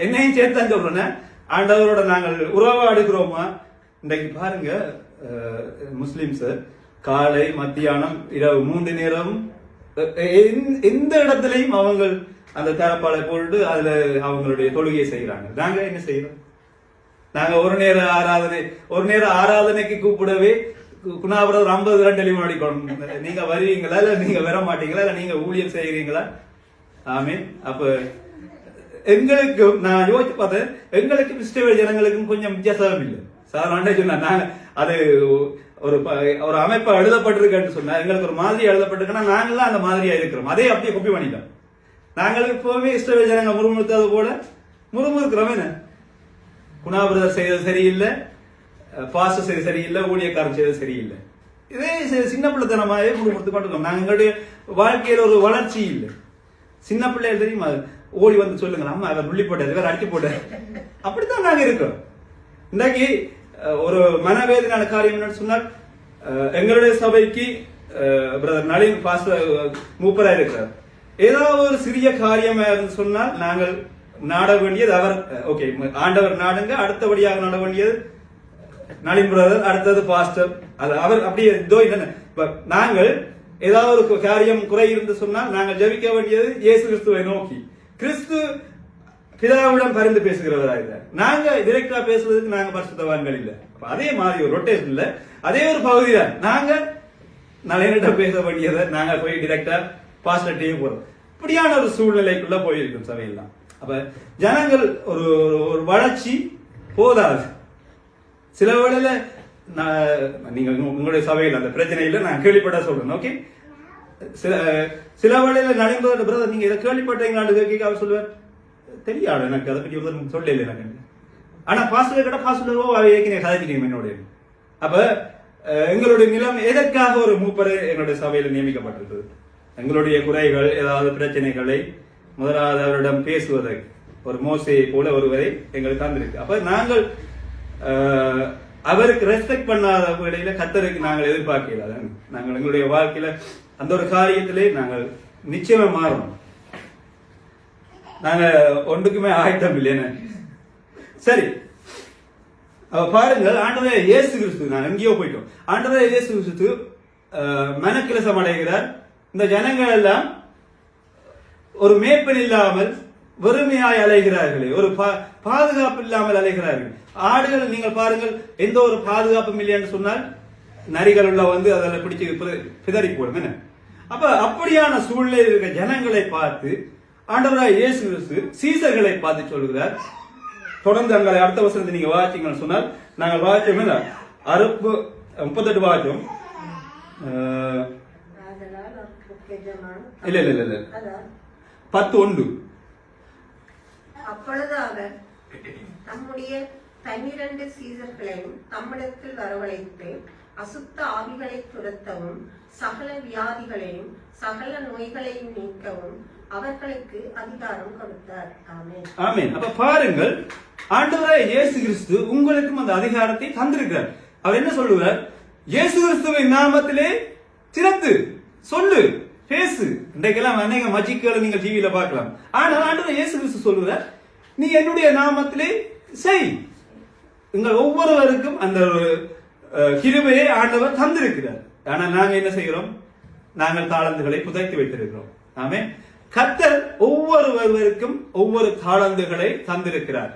என்னையும் சேர்த்தான் சொல்றேன். ஆண்டவரோட நாங்கள் உறவாடுகிறோமா? இன்றைக்கு பாருங்க, முஸ்லிம்ஸ் காலை மத்தியானம் இரவு 3 நேரம் எந்த இடத்துலையும் அவங்க அந்த தரப்பாலை போட்டு அதுல அவங்களுடைய தொழுகையை செய்யறாங்க. நாங்க என்ன செய்யறோம்? நாங்க ஒரு நேர ஆராதனைக்கு கூப்பிடவே குணாபுரம் 50 ரன் டெலிவரி அடிக்கணும். நீங்க வருவீங்களா இல்ல நீங்க வர மாட்டீங்களா இல்ல நீங்க ஊழியம் செய்கிறீங்களா? ஆமீன். அப்ப எங்களுக்கு நான் யோசிச்சு பார்த்தேன், எங்களுக்கு கிறிஸ்தவ ஜனங்களுக்கும் கொஞ்சம் வித்தியாசம் இல்லை. சாதாரண சொன்னா நாங்க அது ஒரு அமைப்பா எழுதப்பட்டிருக்கேன்னு சொன்னா எங்களுக்கு ஒரு மாதிரி எழுதப்பட்டிருக்குன்னா நாங்களாம் அந்த மாதிரியா இருக்கிறோம். அதே அப்படியே கொப்பி பண்ணிட்டோம். நாங்கள் இப்பவுமே இஸ்ரவேல் ஜனங்க முறுமுறுத்தது போல முறுமுறுக்கிறோம். என்ன குணாபிரதர் செய்தது சரியில்லை, பாஸ்டர் செய்தது சரியில்லை, ஊழியக்காரன் செய்தது சரியில்லை. இதே சின்ன பிள்ளைத்தனமாவே முறுமுறுத்து கொண்டிருக்கோம். நாங்க எங்களுடைய வாழ்க்கையில ஒரு வளர்ச்சி இல்லை. சின்ன பிள்ளைகள் தெரியுமா, ஓடி வந்து சொல்லுங்க அம்மா அவர் நுள்ளி போட்டாரு, வேற அடிச்சு போட்டாரு. அப்படித்தான் நாங்க இருக்கிறோம். இன்றைக்கு ஒரு மனவேதனான காரியம் என்னன்னு சொன்னால், எங்களுடைய சபைக்கு பிரதர் நளின் பாஸ்டர் மூப்பரா இருக்கிறார். ஏதாவது ஒரு சிறிய காரியமா இருந்து சொன்னால் நாங்கள் நாட வேண்டியது அவர். ஓகே, ஆண்டவர் நாடுங்க, அடுத்தபடியாக நாட வேண்டியது நளின் பிரதர், அடுத்தது பாஸ்டர். அது அவர் அப்படியே இதோ என்ன. நாங்கள் ஏதாவது ஒரு காரியம் குறை இருந்து சொன்னால் நாங்கள் ஜெபிக்க வேண்டியது இயேசு கிறிஸ்துவை நோக்கி. கிறிஸ்து பிதாவிடம் பரிந்து பேசுகிறவரா இல்ல, நாங்க டிரெக்டா பேசுறதுக்கு நாங்க பரிசுத்தவான்கள் இல்ல. அதே மாதிரி ஒரு ரொட்டேஷன் இல்ல, அதே ஒரு பகுதி தான். நாங்க நலையிட்ட பேச வேண்டியதை நாங்க போய் டிரெக்டா பாஸ்டர்ட்டே போறோம். இப்படியான ஒரு சூழ்நிலைக்குள்ள போயிருக்கும் சபையெல்லாம். அப்ப ஜனங்கள் ஒரு வளர்ச்சி போதாது. சில வேளையில நீங்க உங்களுடைய சபையில் அந்த பிரச்சனையில நான் கேள்விப்பட்ட சொல்றேன். ஓகே, சில வேளையில நடைமுறை பிரதர் நீங்க இதை கேள்விப்பட்டீங்களான்னு கேட்க அவர் சொல்லுவார், தெரியாது எனக்கு அதை பற்றி ஒரு சொல்லல எனக்கு. ஆனா பாஸ்டர் கிட்ட பாஸ்டரோ ஏற்கனவே கதைக்கிறீங்க என்னுடைய. அப்ப எங்களுடைய நிலம் எதற்காக ஒரு மூப்பரை எங்களுடைய சபையில நியமிக்கப்பட்டிருக்கிறது? எங்களுடைய குறைகள் ஏதாவது பிரச்சனைகளை முதலாவது அவரிடம் பேசுவதற்கு ஒரு மோசையை போல ஒருவரை எங்களுக்கு தந்திருக்கு. அப்ப நாங்கள் அவருக்கு ரெஸ்பெக்ட் பண்ணாத வேளையில கர்த்தருக்கு நாங்கள் எதிர்பார்க்கல. நாங்கள் எங்களுடைய வாழ்க்கையில அந்த ஒரு காரியத்திலே நாங்கள் நிச்சயமா மாறணும். நாங்க ஒன்றுக்குமே ஆயத்தம் இல்லைன்னு. சரி, பாருங்கள், ஆண்டவரே இயேசு கிறிஸ்து, நான் எங்கேயோ போயிட்டோம். ஆண்டவரே இயேசு கிறிஸ்து மனக்கிலசம் அடைகிறார். இந்த ஜனங்கள் எல்லாம் ஒரு மேய்ப்பன் இல்லாமல் வெறுமையாய் அலைகிறார்களே, ஒரு பாதுகாப்பு இல்லாமல் அலைகிறார்கள். ஆடுகள் நீங்கள் பாருங்கள், எந்த ஒரு பாதுகாப்பும் இல்லைன்னு சொன்னால் நரிகள் உள்ள வந்து அதில் பிடிச்சு பிதறி போடும். என்ன அப்ப அப்படியான சூழ்நிலை இருக்க ஜனங்களை பார்த்து ஆண்டவராய் இயேசு கிறிஸ்து சீசர்களை பார்த்து சொல்கிறார். தொடர்ந்து அங்கே அடுத்த வசனத்தை நீங்க வாசிங்கன்னு சொன்னால், நாங்கள் வாசிச்சோம் அறுப்பு 38 வாசிச்சோம். இல்ல 10:1. அப்பொழுது அவர் தம்முடைய 12 சீசர்களையும் தம்மிடத்தில் வரவழைத்து அசுத்த ஆவிகளை துரத்தவும் சகல வியாதிகளையும் சகல நோய்களையும் நீக்கவும் அவர்களுக்கு அதிகாரம் கொடுத்தார். ஆமென். ஆமென். அப்ப பாருங்கள், ஆண்டவராய் இயேசு கிறிஸ்து உங்களுக்கும் அந்த அதிகாரத்தை தந்திருக்கிறார். அவர் என்ன சொல்லுவார்? இயேசு கிறிஸ்துவின் நாமத்திலே திறத்து சொல்லு, பேசு. இன்றைக்கெல்லாம் அநேக மஜிக்களை நீங்க டிவியில பார்க்கலாம். ஆனால் ஆண்டவர் இயேசு கிறிஸ்து சொல்லுவார், நீ என்னுடைய நாமத்திலே செய். உங்கள் ஒவ்வொருவருக்கும் அந்த கிருபையை ஆண்டவர் தந்திருக்கிறார். ஆனால் நாங்க என்ன செய்கிறோம்? நாங்கள் தாளந்துகளை புதைத்து வைத்திருக்கிறோம். ஆமென். கர்த்தர் ஒவ்வொருவருக்கும் ஒவ்வொரு தாளந்துகளை தந்திருக்கிறார்.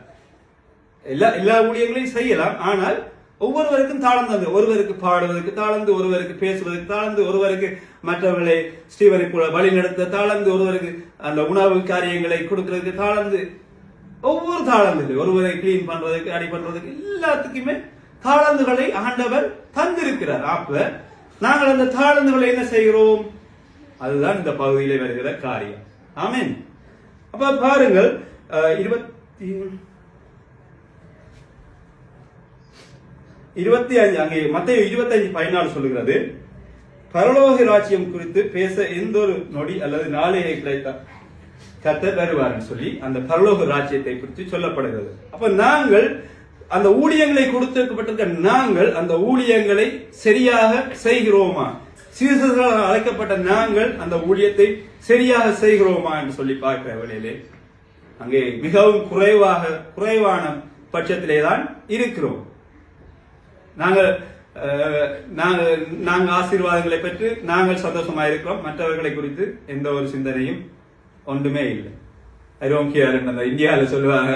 எல்லா ஊழியங்களையும் செய்யலாம், ஆனால் ஒவ்வொருவருக்கும் தாளந்து. ஒருவருக்கு பாடுவதற்கு தாளந்து, ஒருவருக்கு பேசுவதற்கு தாளந்து, ஒருவருக்கு மற்றவர்களை ஸ்ரீவரை வழி நடத்த தாளந்து, ஒருவருக்கு அந்த உணவு காரியங்களை கொடுக்கிறதுக்கு தாளந்து. ஒவ்வொரு தாளந்து, ஒருவரை கிளீன் பண்றதுக்கு, அடி பண்றதுக்கு, எல்லாத்துக்குமே தாளந்துகளை ஆண்டவர் தந்திருக்கிறார். அப்ப நாங்கள் அந்த தாளந்துகளை என்ன செய்கிறோம்? அதுதான் இந்த பகுதியிலே வருகிற காரியம். ஆமென். அப்ப பாருங்கள், 25 அங்கே மத்தேயு 25:14 சொல்லுகிறது, பரலோக ராஜ்யம் குறித்து பேச எந்த ஒரு நொடி அல்லது நாளையை கிடைத்த கர்த்தர் வருவார்னு சொல்லி அந்த பரலோக ராஜ்யத்தை குறித்து சொல்லப்படுகிறது. அப்ப நாங்கள் அந்த ஊழியங்களை கொடுத்திருக்கப்பட்டிருக்க நாங்கள் அந்த ஊழியங்களை சரியாக செய்கிறோமா? சீசர்களால் அழைக்கப்பட்ட நாங்கள் அந்த ஊழியத்தை சரியாக செய்கிறோமா என்று சொல்லி பார்க்கிற வேளையிலே அங்கே மிகவும் குறைவான பட்சத்திலே தான் இருக்கிறோம். நாங்கள் ஆசீர்வாதங்களை பெற்று நாங்கள் சந்தோஷமா இருக்கிறோம். மற்றவர்களை குறித்து எந்த ஒரு சிந்தனையும் ஒன்றுமே இல்லை. ஐரோக்கியார் அந்த இந்தியாவில் சொல்லுவாங்க,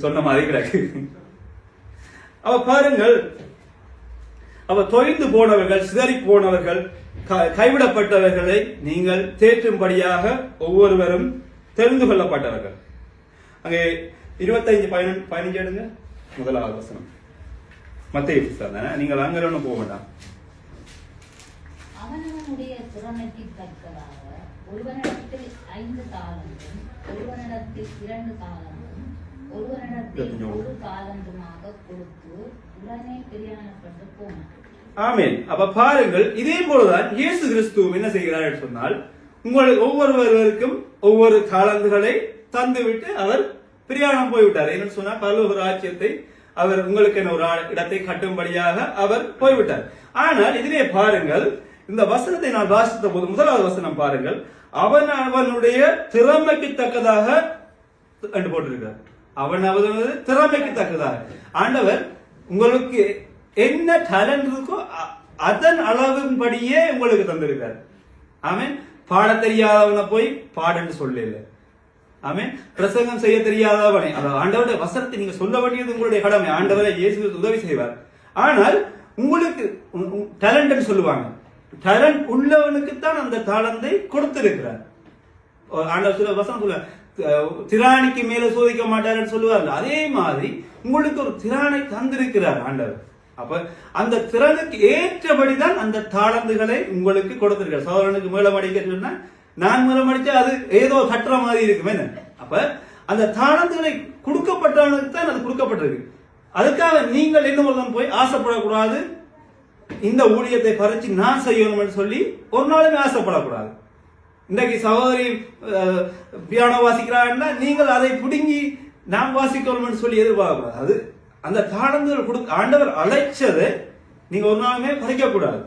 சொன்ன மாதிரி கிடக்கு. அவ பாருங்கள், அவ தொய்ந்து போனவர்கள், சிதறி போனவர்கள், கைவிடப்பட்டவர்களை நீங்கள் தேற்றும்படியாக ஒவ்வொருவரும் தெரிந்து கொள்ளப்பட்டவர்கள். அங்கே 25-15 எடுங்க. முதலாவது வசனம் மத்தேயு புத்தகம். நீங்கள் அங்க ஒன்றும் போக வேண்டாம். அவனவனுடைய திறமைக்கு தக்கதாக ஒருவனிடத்தில் 5 தாலந்தும், ஒருவனிடத்தில் 2 தாலந்தும், ஒருவனிடத்தில் 1 தாலந்துமாக கொடுத்து உடனே பிரயாணப்பட்டு போனான். ஆமென். அப்ப பாருங்கள், இதே போலதான் இயேசு கிறிஸ்து என்ன செய்கிறார் என்று சொன்னால், உங்களுக்கு ஒவ்வொருவருக்கும் ஒவ்வொரு தாலந்துகளை தந்துவிட்டு அவர் பிரயாணம் போய்விட்டார். என்ன சொன்னால், பரலோக ராஜ்யத்தை அவர் உங்களுக்கு ஒரு இடத்தை கட்டும்படியாக அவர் போய்விட்டார். ஆனால் இதிலே பாருங்கள், இந்த வசனத்தை நான் வாசித்த போது முதலாவது வசனம் பாருங்கள், அவனுடைய திறமைக்கு தக்கதாக என்று போட்டிருக்கிறார். அவனது திறமைக்கு தக்கதாக. ஆண்டவர் உங்களுக்கு என்ன டேலண்ட் இருக்கோ அதன் அளவின்படியே உங்களுக்கு தந்திருக்கார். ஆமென். பாட தெரியாதவனை போய் பாடன்னு சொல்லல. ஆமென். பிரசங்கம் செய்ய தெரியாதவனை, ஆண்டவருடைய வசனத்தை நீங்க சொல்ல வேண்டியது உங்களுடைய கடமை. ஆண்டவரை இயேசு உதவி செய்வார். ஆனால் உங்களுக்கு டேலண்ட் சொல்லுவாங்க. டேலண்ட் உள்ளவனுக்கு தான் அந்த தாளந்தை கொடுத்திருக்கிறார். ஆண்டவர் வசனம் சொல்ல, திராணிக்கு மேல சோதிக்க மாட்டார்னு சொல்லுவார்கள். அதே மாதிரி உங்களுக்கு ஒரு திராணை தந்திருக்கிறார் ஆண்டவர். அப்ப அந்த திறனுக்கு ஏற்றபடிதான் அந்த தாளந்துகளை உங்களுக்கு கொடுத்திருக்கார். சோதரனுக்கு மேலம் அடிக்க சொன்னா நான் மேலம் அடிச்சா அது ஏதோ கட்டுற மாதிரி இருக்குமே. அப்ப அந்த தாளந்துகளை கொடுக்கப்பட்டவனுக்கு தான் அது கொடுக்கப்பட்டிருக்கு. அதுக்காக நீங்கள் என்ன போய் ஆசைப்படக்கூடாது, இந்த ஊழியத்தை பறிச்சு நான் செய்யணும் சொல்லி ஒரு நாளுமே ஆசைப்படக்கூடாது. இன்றைக்கு சகோதரி பியானோ வாசிக்கிறாங்கன்னா நீங்கள் அதை பிடுங்கி நாம் வாசிக்கணும்னு சொல்லி எதிர்பார்க்கக்கூடாது. அது அந்த தாளந்துகள் ஆண்டவர் அழைச்சதை நீங்க ஒரு நாளுமே பறிக்க கூடாது.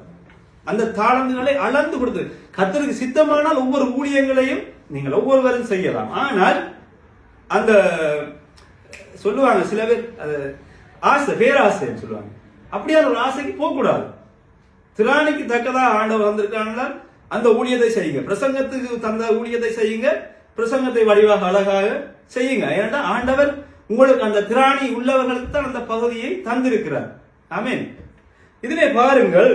அந்த தாளந்துகளை அளந்து கொடுத்து கர்த்தருக்கு சித்தமானால் ஒவ்வொரு ஊழியங்களையும் நீங்கள் ஒவ்வொருவரும் செய்யலாம். ஆனால் அந்த சொல்லுவாங்க சில பேர் அது ஆசை, பேராசைன்னு சொல்லுவாங்க. அப்படியான ஒரு ஆசைக்கு போக கூடாது. திராணிக்கு தக்கதா ஆண்டவர் வந்திருக்காங்க, அந்த ஊழியத்தை செய்யுங்க. பிரசங்கத்துக்கு தந்த ஊழியத்தை செய்யுங்க. பிரசங்கத்தை வடிவாக அழகாக செய்யுங்க. ஏன்னா ஆண்டவர் உங்களுக்கு அந்த திராணி உள்ளவர்களுக்கு தான் அந்த பகுதியை தந்திருக்கிறார். ஆமென். இதிலே பாருங்கள்,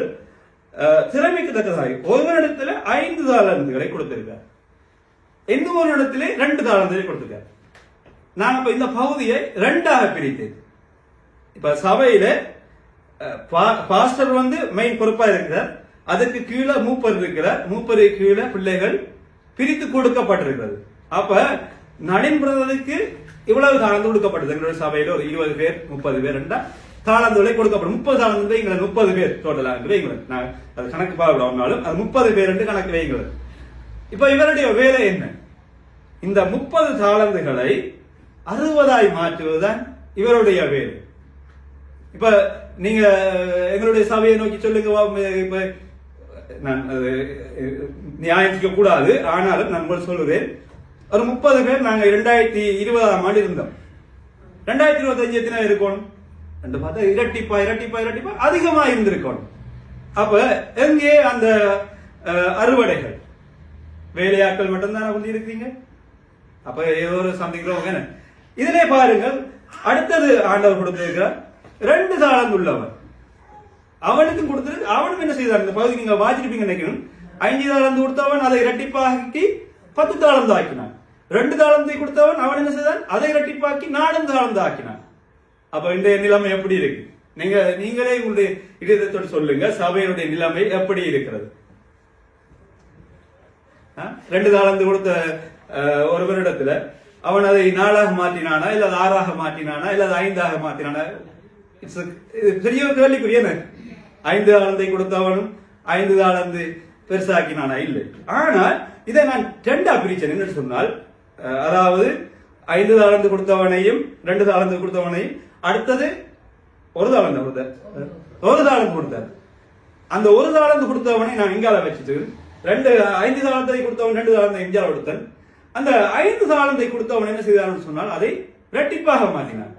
திறமைக்கு தக்கதாக ஒருவரிடத்துல 5 தாளந்துகளை கொடுத்திருக்கார். எந்த ஒரு இடத்திலே 2 தாளந்துகளை கொடுத்திருக்கார். நான் இப்ப இந்த பகுதியை 2ஆக பிரித்தேன். இப்ப சபையில பாஸ்டர் மெயின் பொறுப்பா இருக்கிறார். அதுக்கு கீழே மூப்பர் இருக்கிறார். மூப்பரு கீழே பிள்ளைகள் பிரித்து கொடுக்கப்பட்டிருக்கிறது. அப்ப நடைமுறைக்கு இவ்வளவு தாளந்து கொடுக்கப்பட்டது. எங்களுடைய சபையில ஒரு 20 பேர் 30 பேர் தாளந்துகளை கொடுக்கப்படும். 30 தாளந்து வைங்களேன், 30 பேர் டோட்டலா வைங்களேன். நான் அது கணக்கு பார்க்கணும், அது 30 பேர் என்று கணக்கு வைங்களேன். இப்ப இவருடைய வேலை என்ன? இந்த 30 தாளந்துகளை 60ஆய் மாற்றுவதுதான் இவருடைய வேலை. இப்ப நீங்க எங்களுடைய சபையை நோக்கி சொல்லுங்க. இப்ப நான் நியாயிக்க கூடாது, ஆனாலும் நான் சொல்லுறேன். ஒரு 30 பேர் நாங்க 2020ஆம் ஆண்டு இருந்தோம். 2025 எத்தனை இருக்கணும் என்று பார்த்தா இரட்டிப்பா அதிகமா இருந்திருக்கணும். அப்ப எங்கே அந்த அறுவடைகள்? வேலையாட்கள் மட்டும்தான் வந்து இருக்கிறீங்க. அப்ப ஏதோ ஒரு சந்திக்கிறோம். இதிலே பாருங்கள், அடுத்தது ஆண்டவர் கொடுத்திருக்கிறார் 2 தாளந்து உள்ளவர். அவனுக்கும் கொடுத்து அவனும் என்ன செய்தார்? இந்த பகுதி நீங்க வாசிப்பீங்க நினைக்கணும். 5 தாளந்து கொடுத்தவன் அதை இரட்டிப்பாக்கி 10 தாளந்து ஆக்கினான். 2 தாளந்தை கொடுத்தவன் அவன் என்ன செய்தான்? அதை இரட்டிப்பாக்கி 4 தாளந்து ஆக்கினான். அப்ப இந்த நிலைமை எப்படி இருக்கு? நீங்களே உங்களுடைய இதயத்தோடு சொல்லுங்க, சபையினுடைய நிலைமை எப்படி இருக்கிறது? 2 தாளந்து கொடுத்த ஒருவரிடத்துல அவன் அதை 4ஆக மாற்றினானா, இல்ல 6ஆக மாற்றினானா, இல்ல 5ஆக மாற்றினானா? பெரிய கேள்விக்குரிய 5 தாளந்தை கொடுத்தவனும் 5 தாளந்து பெருசாக்கினானா? இல்லை. ஆனால் இதை நான் 2ஆ பிரிச்சேன். என்ன சொன்னால், அதாவது 5 தாளந்து கொடுத்தவனையும் 2 தாளந்து கொடுத்தவனையும் அடுத்தது 1 தாளந்து கொடுத்தார். 1 தாளந்து கொடுத்தார். அந்த 1 தாளந்து கொடுத்தவனை நான் இங்கால வச்சுட்டு 5 தாளந்தை கொடுத்தவன் 2 தாளந்தை இங்கால கொடுத்தேன். அந்த 5 தாளந்தை கொடுத்தவன் என்ன செய்தான்னு சொன்னால் அதை இரட்டிப்பாக மாற்றினான்.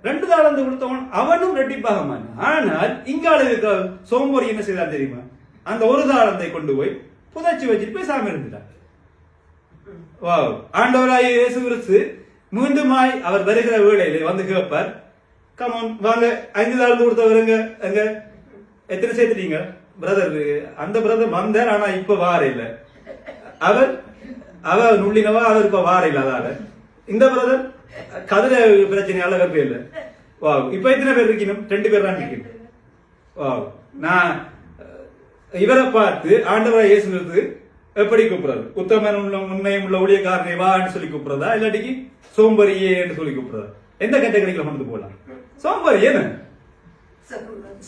2 தாளந்தை கொடுத்தவன் அவனும் இரட்டிப்பாக மாற்றினான். ஆனால் இங்கால இருக்கிற சோம்பேறி என்ன செய்தான் தெரியுமா? அந்த 1 தாளந்தை கொண்டு போய் புதைச்சி வச்சுட்டு பேசாம இருந்துட்டான். ஆண்டவராய் இயேசு கிறிஸ்து மீண்டுமாய் அவர் வருகிற வேளையிலே வந்து கேட்பார், கமான் வாங்க 5 தாளந்து கொடுத்தவருங்க அங்க எத்தனை சேர்த்துட்டீங்க? பிரதர் அந்த பிரதர் வந்தார், ஆனா இப்ப வார இல்ல, அவர் நுள்ளினவா, அவர் இப்ப வார இல்ல. அதால இந்த பிரதர் கதிர பிரச்சனையால கற்பே இல்ல. வா இப்ப எத்தனை பேர் இருக்கணும்? 2 பேர் தான் இருக்கணும். வா நான் இவரை பார்த்து ஆண்டவராய் இயேசு கிறிஸ்து எப்படி கூப்பிடுறது? உத்தமன் உள்ள உண்மையும் உள்ள ஊழியக்காரனை வான்னு சொல்லி கூப்பிடுறதா, இல்லாட்டிக்கு சோம்பரியே என்று சொல்லி கூப்பிடுறதா? எந்த கேட்டகரிக்குள்ள கொண்டு போகலாம்? சோம்பரி என்ன?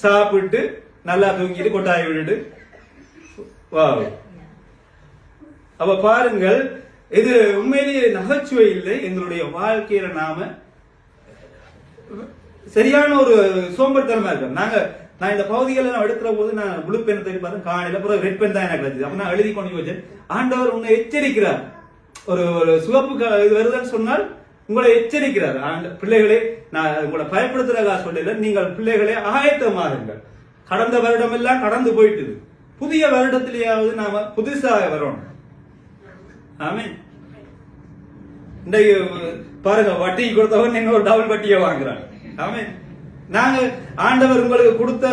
சாப்பிட்டு நல்லா தூங்கிட்டு கொட்டாய் விட்டுட்டு வா. அப்ப பாருங்கள், இது உண்மையிலேயே நகைச்சுவை இல்லை. எங்களுடைய வாழ்க்கையில நாம சரியான ஒரு சோம்பேறித்தனமா இருக்கோம். நான் இந்த பகுதிகளை நான் எடுக்கிற போது நான் ப்ளூ பென் தள்ளி பார்த்தேன், காலையில அப்புறம் ரெட் பென் தான் எனக்கு கிடைச்சது. அப்ப நான் எழுதி கொண்டு வச்சேன், ஆண்டவர் உன்னை எச்சரிக்கிறார். ஒரு சிவப்பு இது வருதுன்னு சொன்னால் உங்களை எச்சரிக்கிறார். பிள்ளைகளே, நான் உங்களை பயப்படுத்துறதா சொல்லல, நீங்கள் பிள்ளைகளே ஆயத்தமாகுங்கள். கடந்த வருடம் எல்லாம் கடந்து போயிட்டுது, புதிய வருடத்திலேயாவது நாம புதுசாக வரணும். ஆமென். இன்றைக்கு பாருங்க, வட்டி கொடுத்தவன் இன்னொரு டபுள் வட்டியை வாங்குறாங்க. ஆமென். நாங்க ஆண்டவர் உங்களுக்கு கொடுத்த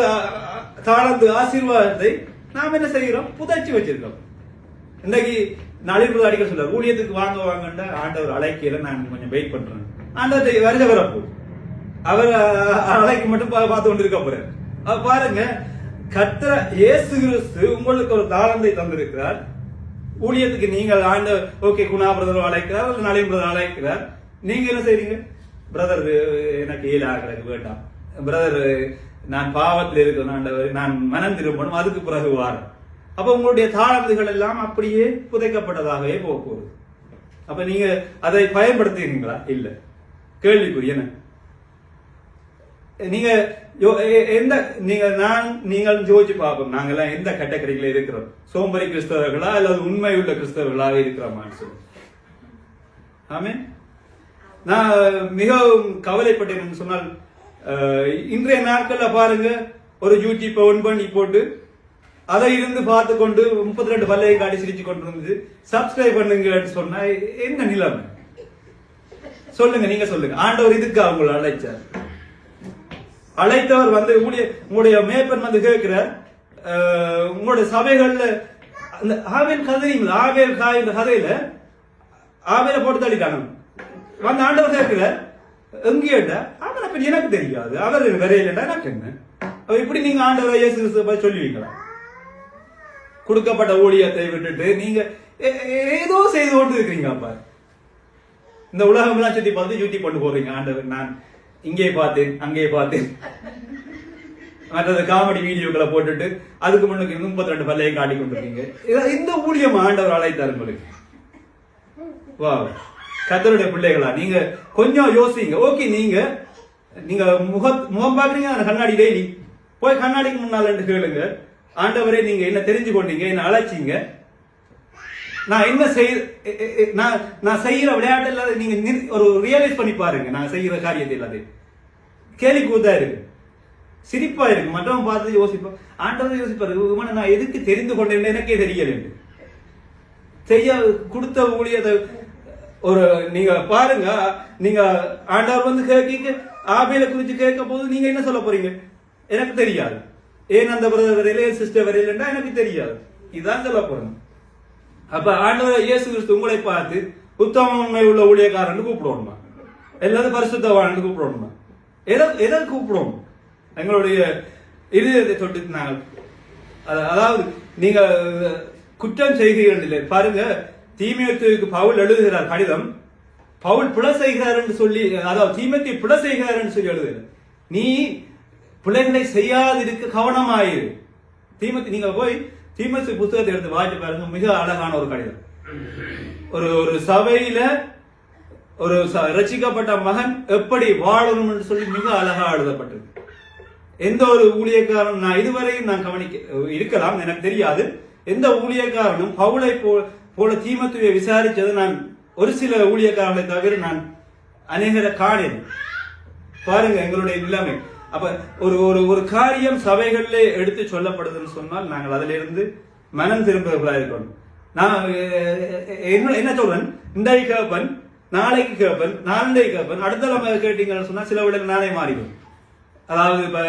தாளந்து ஆசீர்வாதத்தை நாம் என்ன செய்கிறோம்? புதைச்சி வச்சிருக்கோம். இன்றைக்கு நாளில் அடிக்க சொல்றாரு, ஊழியத்துக்கு வாங்க ஆண்டவர் அழைக்கல, நான் கொஞ்சம் வெயிட் பண்றேன். ஆண்டவர் வருக வரப்போ அவர் அழைக்க மட்டும் பார்த்து கொண்டு இருக்க போறாரு. பாருங்க, கர்த்தர் இயேசு கிறிஸ்து உங்களுக்கு ஒரு தாளந்தை தந்திருக்கிறார். ஊழியத்துக்கு நீங்கள் ஆண்டவர் ஓகே குணா பிரதர் அழைக்கிறார், நளின் பிரதர் அழைக்கிறார். நீங்க என்ன செய்றீங்க? பிரதர் எனக்கு ஈழாகிறது வேண்டாம், பிரதர் நான் பாவத்தில் இருக்கிறேன், நான் மனம் திரும்பணும், அதுக்கு பிறகு வாரம். அப்ப உங்களுடைய தாளந்துகள் எல்லாம் அப்படியே புதைக்கப்பட்டதாகவே போகுது. அப்ப நீங்க அதை பயன்படுத்துகிறீங்களா? இல்ல. கேள்விக்குரிய நீங்க எந்த நீங்கள் யோசிச்சு பார்ப்போம், நாங்கெல்லாம் எந்த கேட்டகரியில இருக்கிறோம்? சோம்பரி கிறிஸ்தவர்களா அல்லது உண்மை உள்ள கிறிஸ்தவர்களாக இருக்கிறோமான்னு சொல்லி. ஆமென். நான் மிகவும் கவலைப்பட்டேன் சொன்னால், இன்றைய நாட்கள்ல பாருங்க, ஒரு யூடியூப் ஒன் பண்ணி போட்டு அதை இருந்து பார்த்து கொண்டு 32 பல்லையை காட்டி சிரிச்சு கொண்டு வந்து சப்ஸ்கிரைப் பண்ணுங்கன்னு சொன்னா என்ன நிலைமை? சொல்லுங்க, நீங்க சொல்லுங்க. ஆண்டவர் இதுக்கு அவங்களை அழைச்சார். அழைத்தவர் வந்து உங்களுடைய மேப்பன் வந்து கேட்கிற உங்களுடைய சபைகள்ல அந்த ஆவேல் கதைங்களா, ஆவேல் காய் கதையில ஆவேல போட்டு தள்ளிட்டாங்க. வந்து ஆண்டவர் கேட்கிற எங்கேட்டா அவனை பற்றி எனக்கு தெரியாது, அவர் வரையிலண்டா எனக்கு என்ன? இப்படி நீங்க ஆண்டவர் இயேசு கிறிஸ்துவை சொல்லுவீங்களா? கொடுக்கப்பட்ட ஊழியத்தை விட்டுட்டு நீங்க ஏதோ செய்து கொண்டு இருக்கிறீங்க. அப்ப இந்த உலகம் எல்லாம் சுத்தி பார்த்து சுத்தி கொண்டு போறீங்க. ஆண்டவர் நான் இங்கே பார்த்தேன், அங்கே பார்த்தேன், மற்றது காமெடி வீடியோக்களை போட்டுட்டு அதுக்கு முன்னுக்கு 32 பல்லையை காட்டி கொண்டிருக்கீங்க. இந்த ஊழியம் ஆண்டவர் அழைத்தார் உங்களுக்கு. வா, கர்த்தருடைய பிள்ளைகளா நீங்க கொஞ்சம் யோசிங்க. ஓகே, நீங்க முகம் பாக்குறீங்க கண்ணாடி டெய்லி போய் கண்ணாடிக்கு முன்னால கேளுங்க, ஆண்டவரே நீங்க என்ன தெரிஞ்சு கொண்டீங்க, என்ன அழைச்சிங்க, நான் என்ன நான் செய்யற விளையாட்டு இல்லாத நீங்க ஒரு ரியலைஸ் பண்ணி பாருங்க. நான் செய்யற காரியத்தை இல்லாத கேலி கூத்தா இருக்கு, சிரிப்பா இருக்கு. மற்றவன் பார்த்து யோசிப்பா, ஆண்டவர் யோசிப்பாரு, நான் எதுக்கு தெரிந்து கொண்டேன் எனக்கே தெரியல. செய்ய கொடுத்த ஊழியத்தை ஒரு நீங்க பாருங்க. நீங்க ஆண்டவர் வந்து கேட்க ஆபேல குறிச்சு கேட்க போது நீங்க என்ன சொல்ல போறீங்க? எனக்கு தெரியாது, ஏன் அந்த பிரதர் வரையில சிஸ்டர் வரையிலன்னா எனக்கு தெரியாது, இதுதான் சொல்ல போறேன். அப்ப ஆண்டவர் இயேசு கிறிஸ்து உங்களை பார்த்து உத்தம உள்ள ஊழியக்காரன் கூப்பிடணுமா, எல்லாரும் பரிசுத்தவான் கூப்பிடணுமா? எதை கூப்பிடணும்? எங்களுடைய இருதயத்தை தொட்டு நாங்கள், அதாவது நீங்க குற்றம் செய்கிறீர்கள் இல்லை. பாருங்க, தீமோத்தேயுவுக்கு பவுல் எழுதுகிறார் கடிதம். பவுல் பிழை செய்கிறார் என்று சொல்லி, அதாவது தீமோத்தேயு பிழை செய்கிறார் என்று சொல்லி எழுதுகிறார். நீ பிள்ளைகளை செய்யாதிருக்க கவனமாயிரு. நீங்க போய் தீமோத்தேயு புத்தகத்தை எடுத்து வாசித்து பாருங்க, மிக அழகான ஒரு கடிதம். ஒரு சபையில ஒரு ரட்சிக்கப்பட்ட மகன் எப்படி வாழணும் என்று சொல்லி மிக அழகா எழுதப்பட்டது. எந்த ஒரு ஊழியக்காரன் நான் இதுவரையும் நான் கவனிக்க இருக்கலாம், எனக்கு தெரியாது, எந்த ஊழியக்காரனும் பவுலை போல தீமோத்தேயுவை விசாரிச்சது நான் ஒரு சில ஊழியக்காரர்களை தவிர நான் அநேகரை காணேன். பாருங்க எங்களுடைய நிலைமை. அப்ப ஒரு ஒரு ஒரு காரியம் சபைகளிலே எடுத்து சொல்லப்படுதுன்னு சொன்னால் நாங்கள் அதிலிருந்து இருந்து மனம் திரும்புவர்களாக இருக்கணும். நான் என்ன சொல்றேன், இன்றைக்கு கேட்பன், நாளைக்கு கேட்பன், நாளைக்கு கேட்பன், அடுத்த நம்ம கேட்டீங்கன்னு சொன்னா சில விட நானே மாறிடும். அதாவது இப்ப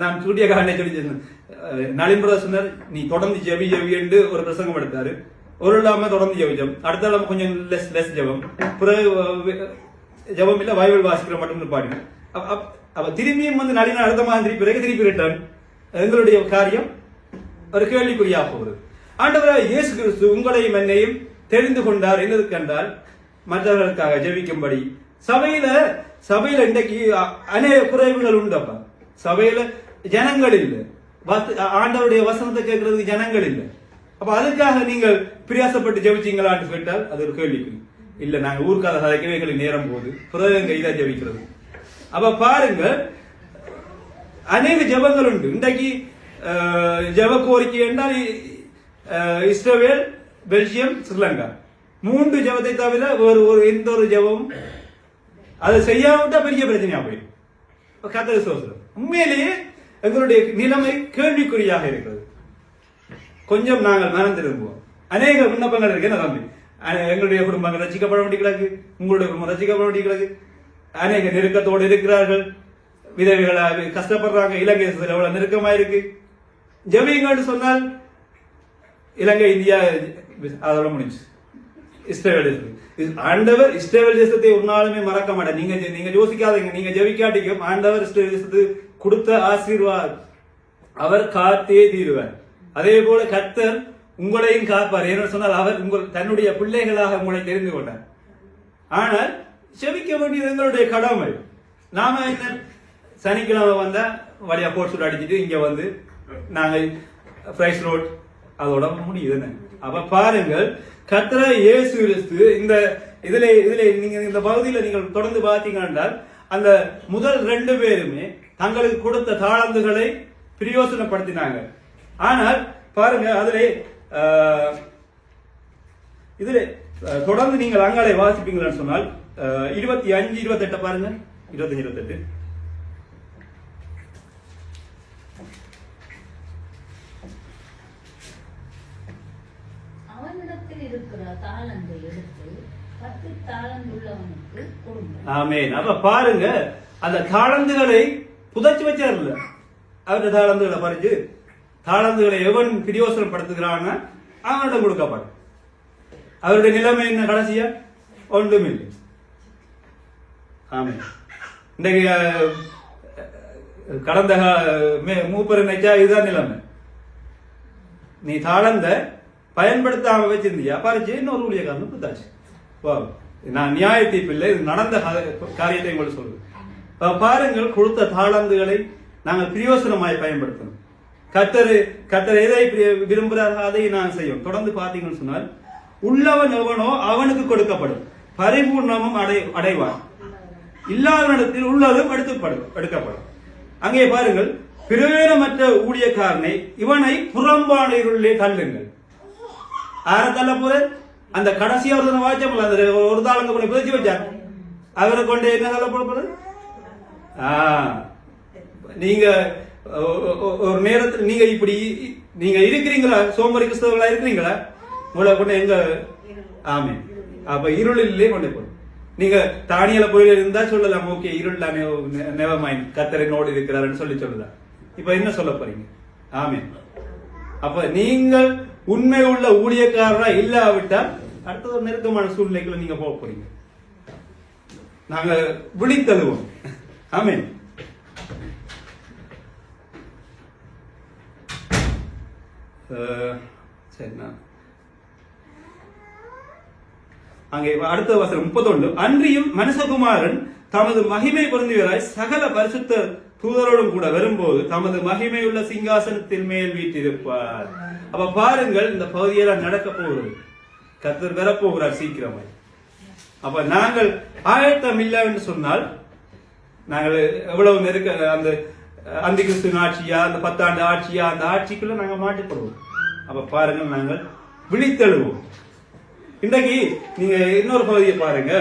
நான் சூட்டிய காரணை சொல்லி நளின்புர சொன்னார், நீ தொடர்ந்து ஜெவி என்று ஒரு பிரசங்கம் எடுத்தாரு. ஒரு இல்லாம தொடர்ந்து ஜெபிச்சோம், அடுத்த இல்லாம கொஞ்சம் லெஸ் ஜெபம், பிறகு ஜெபம் இல்ல பைபிள் வாசிக்கிற மட்டும் பாடினோம். அப்ப திரும்பியும் வந்து நளின அடுத்த மாதிரி பிறகு திருப்பி ரிட்டர்ன். எங்களுடைய காரியம் ஒரு கேள்விக்குறியாக போகிறது. ஆண்டவராக இயேசு கிறிஸ்து உங்களையும் என்னையும் தெரிந்து கொண்டார். என்னது கண்டால் மற்றவர்களுக்காக ஜெபிக்கும்படி. சபையில இன்றைக்கு அநேக குறைவுகள் உண்டப்பா. சபையில ஜனங்கள் இல்லை, ஆண்டவருடைய வசனத்தை கேட்கறதுக்கு ஜனங்கள் இல்லை. அப்ப அதுக்காக நீங்கள் பிரியாசப்பட்டு ஜெபிச்சீங்களான்னு கேட்டால் அது ஒரு கேள்விக்குறி. இல்ல நாங்க ஊர்க்கால கதைக்கவே எங்களுக்கு நேரம் போகுது, பிறகு எங்க இதா ஜெபிக்கிறது. அப்ப பாருங்க, அநேக ஜெபங்கள் உண்டு. இன்றைக்கு ஜெப கோரிக்கை என்றால் இஸ்ரேல், பெல்ஜியம், ஸ்ரீலங்கா 3 ஜெபத்தை தவிர ஒரு எந்த ஒரு ஜெபம் அதை செய்யாவிட்டா பெரிய பிரச்சனையா போயிடும். கர்த்தரை ஸ்தோத்திரம். உண்மையிலேயே எங்களுடைய நிலைமை கேள்விக்குறியாக இருக்கிறது. கொஞ்சம் நாங்கள் மனம் திரும்புவோம். அநேக விண்ணப்பங்கள் இருக்கு. என்ன தம்பி, எங்களுடைய குடும்பங்கள் ரசிக்கப்பட வேண்டிய கிடக்கு, உங்களுடைய குடும்பம் ரசிக்கப்பட வேண்டிய கிடக்கு. அநேக நெருக்கத்தோடு இருக்கிறார்கள், விதவைகளாக கஷ்டப்படுறாங்க. இலங்கை எவ்வளவு நெருக்கமா இருக்கு. ஜெபிங்கன்னு சொன்னால் இலங்கை, இந்தியா அதோட முடிஞ்சு. இஸ்ரேல் ஆண்டவர் இஸ்ரேல் தேசத்தை ஒரு நாளுமே மறக்க மாட்டேன். நீங்க யோசிக்காதீங்க, நீங்க ஜெபிக்காட்டிக்கும் ஆண்டவர் இஸ்ரேல் தேசத்துக்கு கொடுத்த ஆசீர்வாதம் அவர் காத்தே தீருவார். அதே போல கர்த்தர் உங்களையும் காப்பார். ஏன்னு சொன்னால் அவர் தன்னுடைய பிள்ளைகளாக உங்களை தெரிந்து கொண்டார். ஆனால் செபிக்க வேண்டியது எங்களுடைய கடமை. நாம என்ன சனிக்கிழமை வந்தா வழியா போட்டு அடிச்சுட்டு இங்க வந்து நாங்கள் பிரைஸ் ரோட் அதோட முடியுது. அப்ப பாருங்கள், கர்த்தர் இயேசு கிறிஸ்து இந்த இதுல நீங்க இந்த பகுதியில நீங்கள் தொடர்ந்து பார்த்தீங்கன்னா அந்த முதல் 2 பேருமே தங்களுக்கு கொடுத்த தாளந்துகளை பிரயோசனப்படுத்தினாங்க. ஆனால் பாருங்க, இதுல தொடர்ந்து நீங்கள் அங்காலே வாசிப்பீங்களான்னு சொன்னால் 25, 28 பாருங்க. 25, 28 தாளந்தை எடுத்து 10 தாளந்து உள்ளவனுக்கு கொடுங்கள். ஆமென். அப்ப பாருங்க, அந்த தாளந்துகளை புதைச்சு வச்சார்ல, அவருடைய தாளந்துகளை பறிச்சு தாளந்துகளை எவன் பிரயோசனப்படுத்துகிறான் அவனிடம் கொடுக்கப்படும். அவருடைய நிலைமை என்ன கடைசியா? ஒன்றும் இல்லை. ஆமென். இன்றைக்கு கடந்த மூப்பர் நினைச்சா இதுதான் நிலைமை. நீ தாளந்த பயன்படுத்தாம வச்சிருந்தியா பறிச்சு இன்னொரு ஊழியக்காரனு கொடுத்தாச்சு. நான் நியாய தீர்ப்பில்லை, இது நடந்த காரியத்தை உங்களுக்கு சொல்றேன். பாருங்கள், கொடுத்த தாளந்துகளை நாங்கள் பிரயோசனமாய் பயன்படுத்தணும். கர்த்தர் எதை விரும்புகிறாரோ அதை நான் செய்யும். தொடர்ந்து பார்த்தீங்கன்னு சொன்னால் உள்ளவன் எவனோ அவனுக்கு கொடுக்கப்படும், பரிபூர்ணமும் அடைவான். இல்லாதவனிடத்தில் உள்ளதும் எடுக்கப்படும். அங்கே பாருங்கள், பிரயோஜனமற்ற ஊழியக்காரனை இவனை புறம்பான இருளிலே தள்ளுங்கள். ஆற தள்ள போற அந்த கடைசியா ஒரு வாய்ச்சம் ஒரு தாளந்து கொண்டு பிரிச்சு வச்சார். அவரை கொண்டு என்ன தள்ள போறது? நீங்க ஒரு நேரத்தில் நீங்க இப்படி நீங்க இருக்கிறீங்களா? சோம்பரி கிறிஸ்தவர்களா இருக்கிறீங்களா? உங்களை கொண்டு எங்க? ஆமே. அப்ப இருளிலே கொண்டு போய் நீங்க தானியல போயில இருந்தா சொல்லலாம், ஓகே இருள் நெவமைன் கர்த்தரினோடு இருக்கிறாருன்னு சொல்லலாம். இப்ப என்ன சொல்ல போறீங்க? ஆமே. அப்ப நீங்கள் உண்மை உள்ள ஊழியக்காரரா இல்லாவிட்டால் அடுத்த ஒரு நெருக்கமான சூழ்நிலைக்குள்ள நீங்க போக போறீங்க. நாங்க விழித்தழுவோம். ஆமென். சரிண்ணா, அங்கே அடுத்த வசனம் 31. அன்றியும் மனுஷகுமாரன் தமது மகிமை பொருந்தியவராய் சகல பரிசுத்த தூதரோடும் கூட வரும்போது தமது மகிமையுள்ள சிங்காசனத்தின் மேல் வீட்டிருப்பார். அப்ப பாருங்கள், இந்த பகுதியெல்லாம் நடக்க போகிறது. கர்த்தர் வரப்போகிறார் சீக்கிரமாய். அப்ப நாங்கள் ஆயத்தம் இல்லை என்று சொன்னால் நாங்கள் எவ்வளவு நெருக்க அந்த அந்தி கிறிஸ்துவின் ஆட்சியா, அந்த 10 ஆண்டு ஆட்சியா, அந்த ஆட்சிக்குள்ள நாங்கள் மாட்டிப்படுவோம். அப்ப பாருங்கள், நாங்கள் விழித்தெழுவோம். இன்றைக்கு நீங்க இன்னொரு பகுதியை பாருங்க.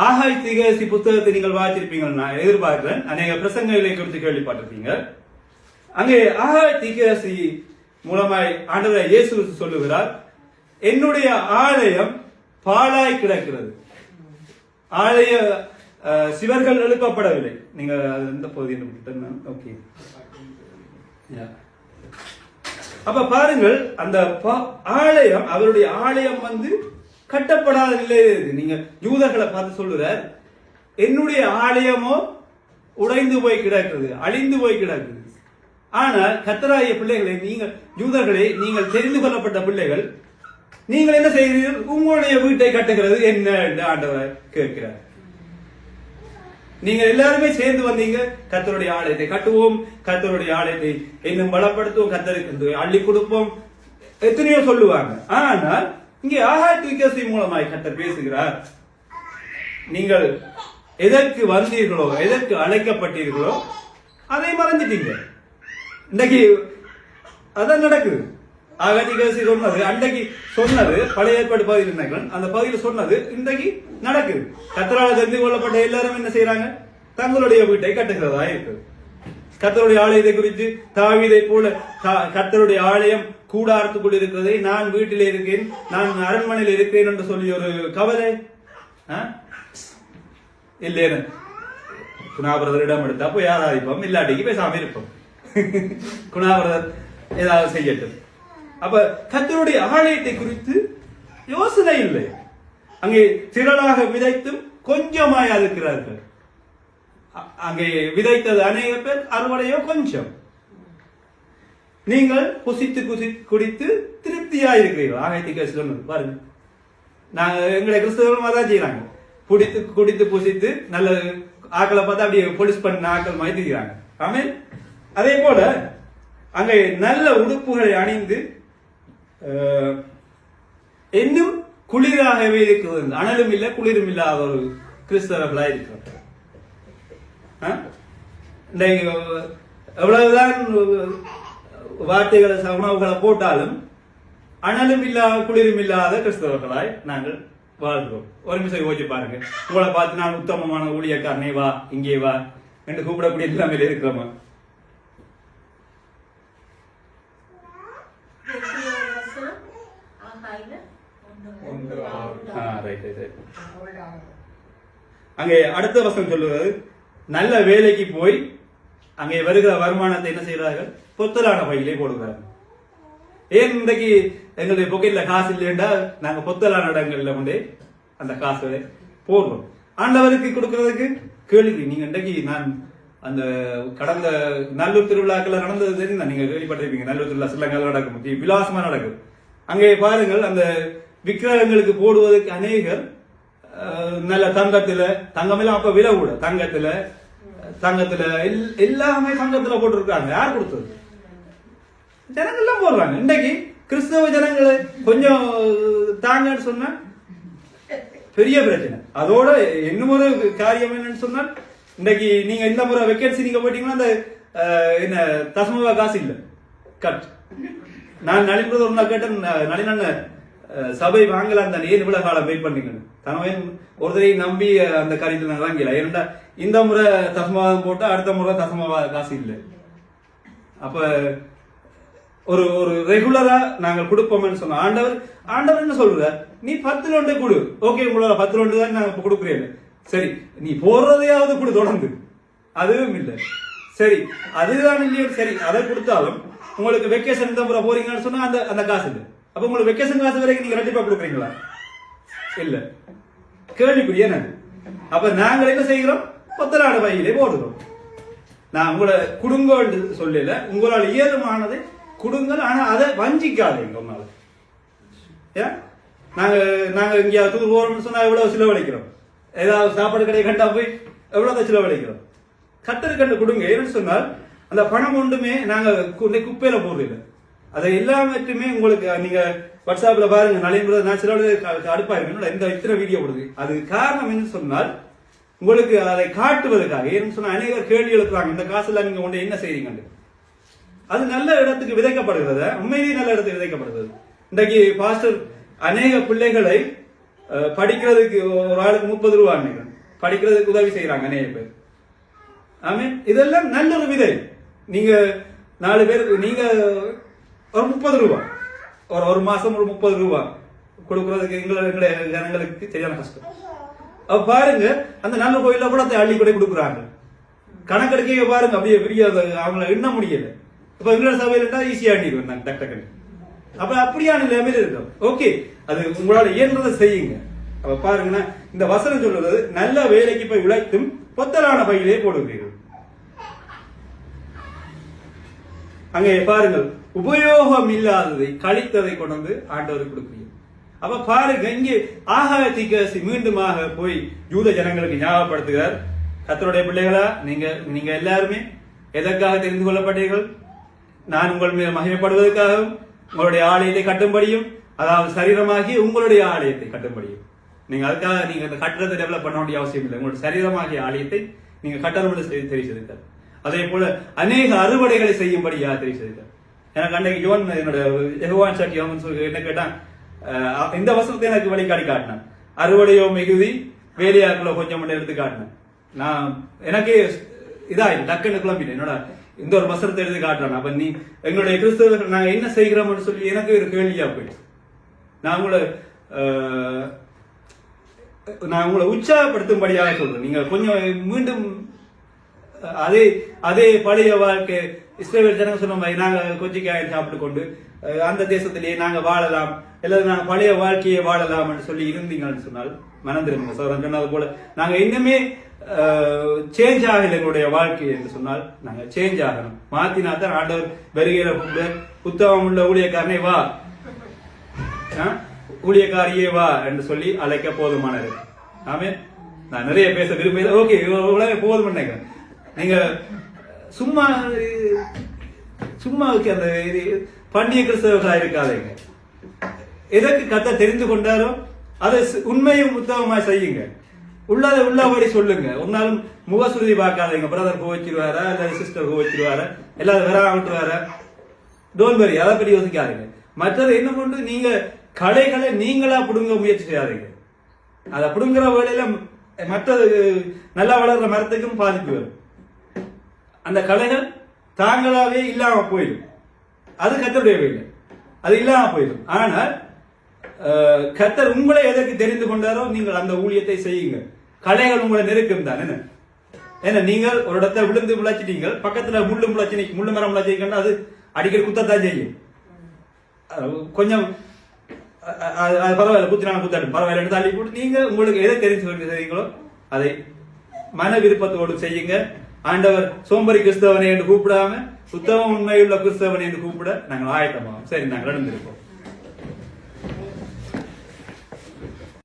ஆகாய் தீர்க்கதரிசி புத்தகத்தை நீங்கள் வாசிச்சிருப்பீங்க, நான் எதிர்பார்க்கிறேன். அநேக பிரசங்களை குறித்து கேள்விப்பட்டிருப்பீங்க. அங்கே ஆகாய் தீர்க்கதரிசி மூலமாய் ஆண்டவர் இயேசு சொல்லுகிறார், என்னுடைய ஆலயம் பாழாய் கிடக்கிறது, ஆலய சிவர்கள் எழுப்பப்படவில்லை. நீங்க இந்த பகுதியில் ஓகே. அப்ப பாருங்கள், அந்த ஆலயம், அவருடைய ஆலயம் கட்டப்படாத நிலையில். நீங்க யூதர்களை பார்த்து சொல்லுறார், என்னுடைய ஆலயமோ உடைந்து போய் கிடக்கிறது, அழிந்து போய் கிடக்குது. ஆனால் கர்த்தராகிய பிள்ளைகளை, நீங்கள் யூதர்களே, நீங்கள் தெரிந்து கொள்ளப்பட்ட பிள்ளைகள், நீங்கள் என்ன செய்கிறீர்கள்? உங்களுடைய வீட்டை கட்டுகிறது என்ன என்று ஆண்டவர் கேட்கிறார். நீங்கள் எல்லாருமே சேர்ந்து வந்தீங்க, கர்த்தருடைய ஆலயத்தை கட்டுவோம், கர்த்தருடைய ஆலயத்தை இன்னும் பலப்படுத்துவோம், கர்த்தருக்கு அள்ளி கொடுப்போம், எத்தனையோ சொல்லுவாங்க. ஆனால் இங்கே ஆகாய் தீர்க்கதரிசி மூலமாய் கர்த்தர் பேசுகிறார், நீங்கள் எதற்கு வந்தீர்களோ, எதற்கு அழைக்கப்பட்டீர்களோ அதை மறந்துட்டீங்க. இன்றைக்கு அதான் நடக்குது. ஆகாய் தீர்க்கதரிசி சொன்னது, அன்றைக்கு சொன்னது பழைய ஏற்பாடு பகுதியில் இருந்தாங்க, அந்த பகுதியில் சொன்னது இன்றைக்கு நடக்குது. கர்த்தரால் தெரிந்து கொள்ளப்பட்ட எல்லாரும் என்ன செய்யறாங்க? தங்களுடைய வீட்டை கட்டுகிறதா இருக்குது. கர்த்தருடைய ஆலயத்தை குறித்து தாவீதை போல கர்த்தருடைய ஆலயம் கூடாரத்துக்குள் இருக்கிறதை, நான் வீட்டில் இருக்கேன், நான் அரண்மனையில் இருக்கிறேன் என்று சொல்லி ஒரு கவலை இல்லைன்னு குணாபிரதரிடம் எடுத்தா போய் ஆராதிப்போம், இல்லாட்டிக்கு பேசாம இருப்போம். குணாபிரதர் ஏதாவது செய்யட்டும். அப்ப கர்த்தருடைய ஆலயத்தை குறித்து யோசனை இல்லை. அங்கே திரளாக விதைத்தும் கொஞ்சமாய் இருக்கிறார்கள். அங்கே விதைத்தது அநேக பேர், அறுவடையோ கொஞ்சம். நீங்கள் புசித்து குடித்து திருப்தியாயிருக்கிறீர்கள். ஆகாய் தீர்க்கதரிசி சொன்னது பாருங்க. நாங்க எங்களை கிறிஸ்தவர்களும் அதான் செய்யறாங்க, குடித்து புசித்து நல்ல ஆக்களை பார்த்து அப்படியே பொலிஸ் பண்ண ஆக்கள் மாதிரி தெரிகிறாங்க. ஆமென். அதே போல அங்கே நல்ல உடுப்புகளை அணிந்து இன்னும் குளிராகவே இருக்கிறது, அனலும் இல்லை குளிரும் இல்லாத ஒரு கிறிஸ்தவர்களாக இருக்கிறார். எவ்வளவுதான் வார்த்தைகளை உணவுகளை போட்டாலும் அனலும் இல்லாத குளிரும் இல்லாத கிறிஸ்தவர்களாய் நாங்கள் வாழ்கிறோம். ஒரு நிமிஷம் யோசிச்சு பாருங்க, உங்களை பார்த்து நான் உத்தமமான ஊழியக்காரனே வா, இங்கே வா என்று கூப்பிடக்கூடிய நிலைமையில இருக்கிறோமா? அங்கே அடுத்த வசனம் சொல்லுவது, நல்ல வேலைக்கு போய் அங்கே வருகிற வருமானத்தை என்ன செய்கிறார்கள்? பொத்தலான பையிலே போடுகிறார்கள். ஏன் இன்றைக்கு எங்களுடைய பொக்கையில காசு இல்லைன்னா நாங்க பொத்தலான இடங்கள்ல அந்த காசை போடுறோம். ஆண்டவருக்கு கொடுக்கறதுக்கு கேள்வி. நீங்க இன்றைக்கு நான் அந்த கடந்த நல்லூர் திருவிழாக்கள் நடந்தது தெரியும், நீங்க கேள்விப்பட்டிருப்பீங்க. நல்லூர் திருவிழா சிலங்கால நடக்கும், விலாசமா நடக்கும். அங்கே பாருங்கள், அந்த விக்கிரகங்களுக்கு போடுவதற்கு அநேகர் நல்ல தங்கமெல்லாம் அப்ப விலை கூட தங்கத்துல எல்லாமே தங்கத்துல போட்டிருக்காங்க. யார் கொடுத்தது? ஜனங்கள் எல்லாம் போடுறாங்க. இன்றைக்கு கிறிஸ்தவ ஜனங்களை கொஞ்சம் தாங்கன்னு சொன்னா பெரிய பிரச்சனை. அதோட இன்னும் ஒரு காரியம் என்னன்னு சொன்னால், இன்றைக்கு நீங்க இந்த முறை வெக்கன்சி நீங்க போயிட்டீங்கன்னா அந்த என்ன தசமவா காசு இல்ல கட். நான் நலின்பது ஒரு நாள் கேட்டேன், நளின சபை வாங்கலாம் தானே, ஏன் இவ்வளவு காலம் வெயிட் பண்ணீங்கன்னு. தனவன் ஒருத்தரை நம்பி அந்த காரியத்தில் நான் வாங்கல. ஏன்னா இந்த முறை தசமவாதம் போட்டா அடுத்த முறை தசமவா காசு இல்லை. அப்ப ஒரு ஒரு ரெகுலரா நாங்கள் கொடுப்போம்னு சொன்னோம். ஆண்டவர் என்ன சொல்ற, நீ 10 லோண்டே கொடு. ஓகே, உங்களோட 10 லோண்டு தான் நான் கொடுக்குறேன். சரி, நீ போடுறதையாவது கொடு தொடர்ந்து. அதுவும் இல்லை. சரி, அதுதான் இல்லையோ, சரி அதை கொடுத்தாலும் உங்களுக்கு வெக்கேஷன் இந்த முறை போறீங்கன்னு சொன்னா அந்த காசு இல்லை. அப்ப உங்களுக்கு வெக்கேஷன் காசு வரைக்கும் நீங்க ரெட்டிப்பா கொடுக்குறீங்களா? இல்ல. கேள்விக்குரிய என்ன? அப்ப நாங்கள் என்ன செய்கிறோம்? பொத்தலான பையிலே போடுறோம். நான் உங்களை குடுங்கள் சொல்லல, உங்களால் இயலுமானதை குடுங்கள். ஆனா அதை வஞ்சிக்காதீங்க. உங்களால நாங்க இங்க டூர் போறோம்னு சொன்னா எவ்வளவு செலவழிக்கிறோம்? ஏதாவது சாப்பாடு கடை கண்டா போய் எவ்வளவு செலவழிக்கிறோம்? கட்டரு கண்டு கொடுங்க. ஏன்னு சொன்னால் அந்த பணம் ஒன்றுமே நாங்க குப்பையில போடுறதில்லை. அதை எல்லாமே உங்களுக்கு நீங்க வாட்ஸ்அப்ல பாருங்க. நலின்பது நான் சில அடுப்பா இருக்கு இந்த இத்தனை வீடியோ போடுது. அது காரணம் என்ன சொன்னால் உங்களுக்கு அதை காட்டுவதற்காக. ஏன்னு சொன்னா அநேகர் கேள்வி எழுப்புறாங்க, இந்த காசுல நீங்க ஒன்று என்ன செய்றீங்க? அது நல்ல இடத்துக்கு விதைக்கப்படுகிறது, உண்மையிலேயே நல்ல இடத்துக்கு விதைக்கப்படுகிறது. இன்றைக்கு பாஸ்டர் அநேக பிள்ளைகளை படிக்கிறதுக்கு ஒரு ஆளுக்கு 30 ரூபா படிக்கிறதுக்கு உதவி செய்யறாங்க அநேக பேர். ஆமீன். இதெல்லாம் நல்ல ஒரு விதை. நீங்க 4 பேருக்கு நீங்க ஒரு 30 ரூபா ஒரு மாசம் ஒரு 30 ரூபா கொடுக்கறதுக்கு எங்களை ஜனங்களுக்கு சரியான கஷ்டம். அப்ப பாருங்க, அந்த நல்ல கோயில கூட அள்ளி கூட கொடுக்குறாங்க. கணக்கெடுக்க பாருங்க, அப்படியே பெரிய அவங்கள எண்ண முடியல. இப்ப எங்களோட சபையில ஈஸியா எண்ணிடுவேன் டக்கு. அப்ப அப்படியான நிலைமையில இருக்கும். ஓகே, அது உங்களால இயன்றதை செய்யுங்க. அப்ப பாருங்கன்னா இந்த வசனம் சொல்றது, நல்ல வேலைக்கு போய் உழைத்தும் பொத்தலான பையிலே போடுகிறீர்கள். அங்கே பாருங்கள், உபயோகம் இல்லாததை கழித்ததை கொண்டு வந்து ஆண்டவருக்கு கொடுக்கிறீர்கள். அப்ப பாருங்க, இங்கே ஆகாய தீர்க்கதரிசி மீண்டுமாக போய் யூத ஜனங்களுக்கு ஞாபகப்படுத்துகிறார், கர்த்தருடைய பிள்ளைகளா, நீங்க எல்லாருமே எதற்காக தெரிந்து கொள்ளப்பட்டீர்கள்? நான் உங்கள் மீது மகிமைப்படுவதற்காகவும் உங்களுடைய ஆலயத்தை கட்டும்படியும், அதாவது சரீரமாகி உங்களுடைய ஆலயத்தை கட்டும்படியும். நீங்க அதுக்காக நீங்க அந்த கட்டடத்தை டெவலப் பண்ண வேண்டிய அவசியம் இல்லை. உங்களுடைய சரீரமாகிய ஆலயத்தை நீங்க கட்டணம் தெரிவிச்சிருக்கார். அதே போல அநேக அறுவடைகளை செய்யும்படியா தெரிவிச்சிருக்கார். எனக்கு அன்னைக்கு யோன் என்னோட யெகோவான் சாட்சி என்ன கேட்டான், இந்த வசனத்தை எனக்கு வழிகாட்டி காட்டினான். அறுவடையோ மிகுதி, வேலையாக்களோ கொஞ்சம் எடுத்து காட்டினேன். நான் எனக்கே இதாயிடும், டக்குன்னு குழம்பினேன். என்னோட இந்த ஒரு வசனத்தை எடுத்து காட்டுறான். அப்ப நீ எங்களுடைய கிறிஸ்தவர்கள் நாங்க என்ன செய்கிறோம்னு சொல்லி எனக்கு ஒரு கேள்வியா போயிடும். நான் உங்களை உற்சாகப்படுத்தும்படியாக சொல்றேன். நீங்க கொஞ்சம் மீண்டும் அதே பழைய வாழ்க்கை இஸ்ரவேல் ஜனங்க சொன்ன மாதிரி நாங்க கொச்சிக்காய் சாப்பிட்டு கொண்டு அந்த தேசத்திலேயே நாங்க வாழலாம், எல்லாரும் நாங்க பழைய வாழ்க்கையை வாழலாம் என்று சொல்லி இருந்தீங்கன்னு சொன்னால் மனம் திரும்புங்க. சோழன் சொன்னது போல நாங்க இன்னுமே சேஞ்ச் ஆகல எங்களுடைய வாழ்க்கை என்று சொன்னால் நாங்க சேஞ்ச் ஆகணும். மாத்தினா தான் ஆண்டவர் வருகிற புத்தகம் உள்ள ஊழியக்காரனே வா, ஊழியக்காரியே வா என்று சொல்லி அழைக்க போதுமானது. ஆமே. நான் நிறைய பேச விரும்பல. ஓகே, போதும் நினைக்கிறேன். நீங்க சும்மா அந்த பண்டிகை கிறிஸ்தவர்களா இருக்காதீங்க. எதற்கு கத்த தெரிந்து கொண்டாரோ அதை உண்மையும் உத்தமமா செய்யுங்க. உள்ளதை உள்ளபடி சொல்லுங்க. ஒரு நாளும் முகசுருதி பார்க்காதீங்க. பிரதர் கோவிச்சிருவாரா இல்ல சிஸ்டர் கோவிச்சிருவாரா, எல்லாரும் வேற விட்டுருவாரா, டோன்ட் வரி, அதை பற்றி யோசிக்காதீங்க. மற்றது என்ன கொண்டு நீங்க கலைகளை நீங்களா பிடுங்க முயற்சி செய்யாதீங்க. அதை பிடுங்குற வேலையில மற்றது நல்லா வளர்ற மரத்துக்கும் பாதிப்பு வரும். அந்த கலைகள் தாங்களாவே இல்லாம போயிடும். அது கர்த்தருடைய வேலை, அது இல்லாம போயிடும். ஆனால் கர்த்தர் உங்களை எதற்கு தெரிந்து கொண்டாரோ நீங்கள் அந்த ஊழியத்தை செய்யுங்க. கலைகள் உங்களை நெருக்கம் தான். என்ன நீங்கள் ஒரு இடத்த விழுந்து முளைச்சிட்டீங்க, பக்கத்துல முள்ளு மரம் முளைச்சிக்கன்னா அது அடிக்கடி குத்தத்தான் செய்யும். கொஞ்சம் பரவாயில்ல, குத்தினாங்க குத்தாடும் பரவாயில்ல தள்ளி போட்டு நீங்க உங்களுக்கு எதை தெரிஞ்சு செய்யுங்களோ அதை மன விருப்பத்தோடு செய்யுங்க. ஆண்டவர் சோம்பரி கிறிஸ்தவனை என்று கூப்பிடாம உத்தம உண்மையுள்ள கிறிஸ்தவனை என்று கூப்பிட நாங்கள் ஆயத்தமாகும். சரி, நாங்கள் நடந்திருக்கோம்.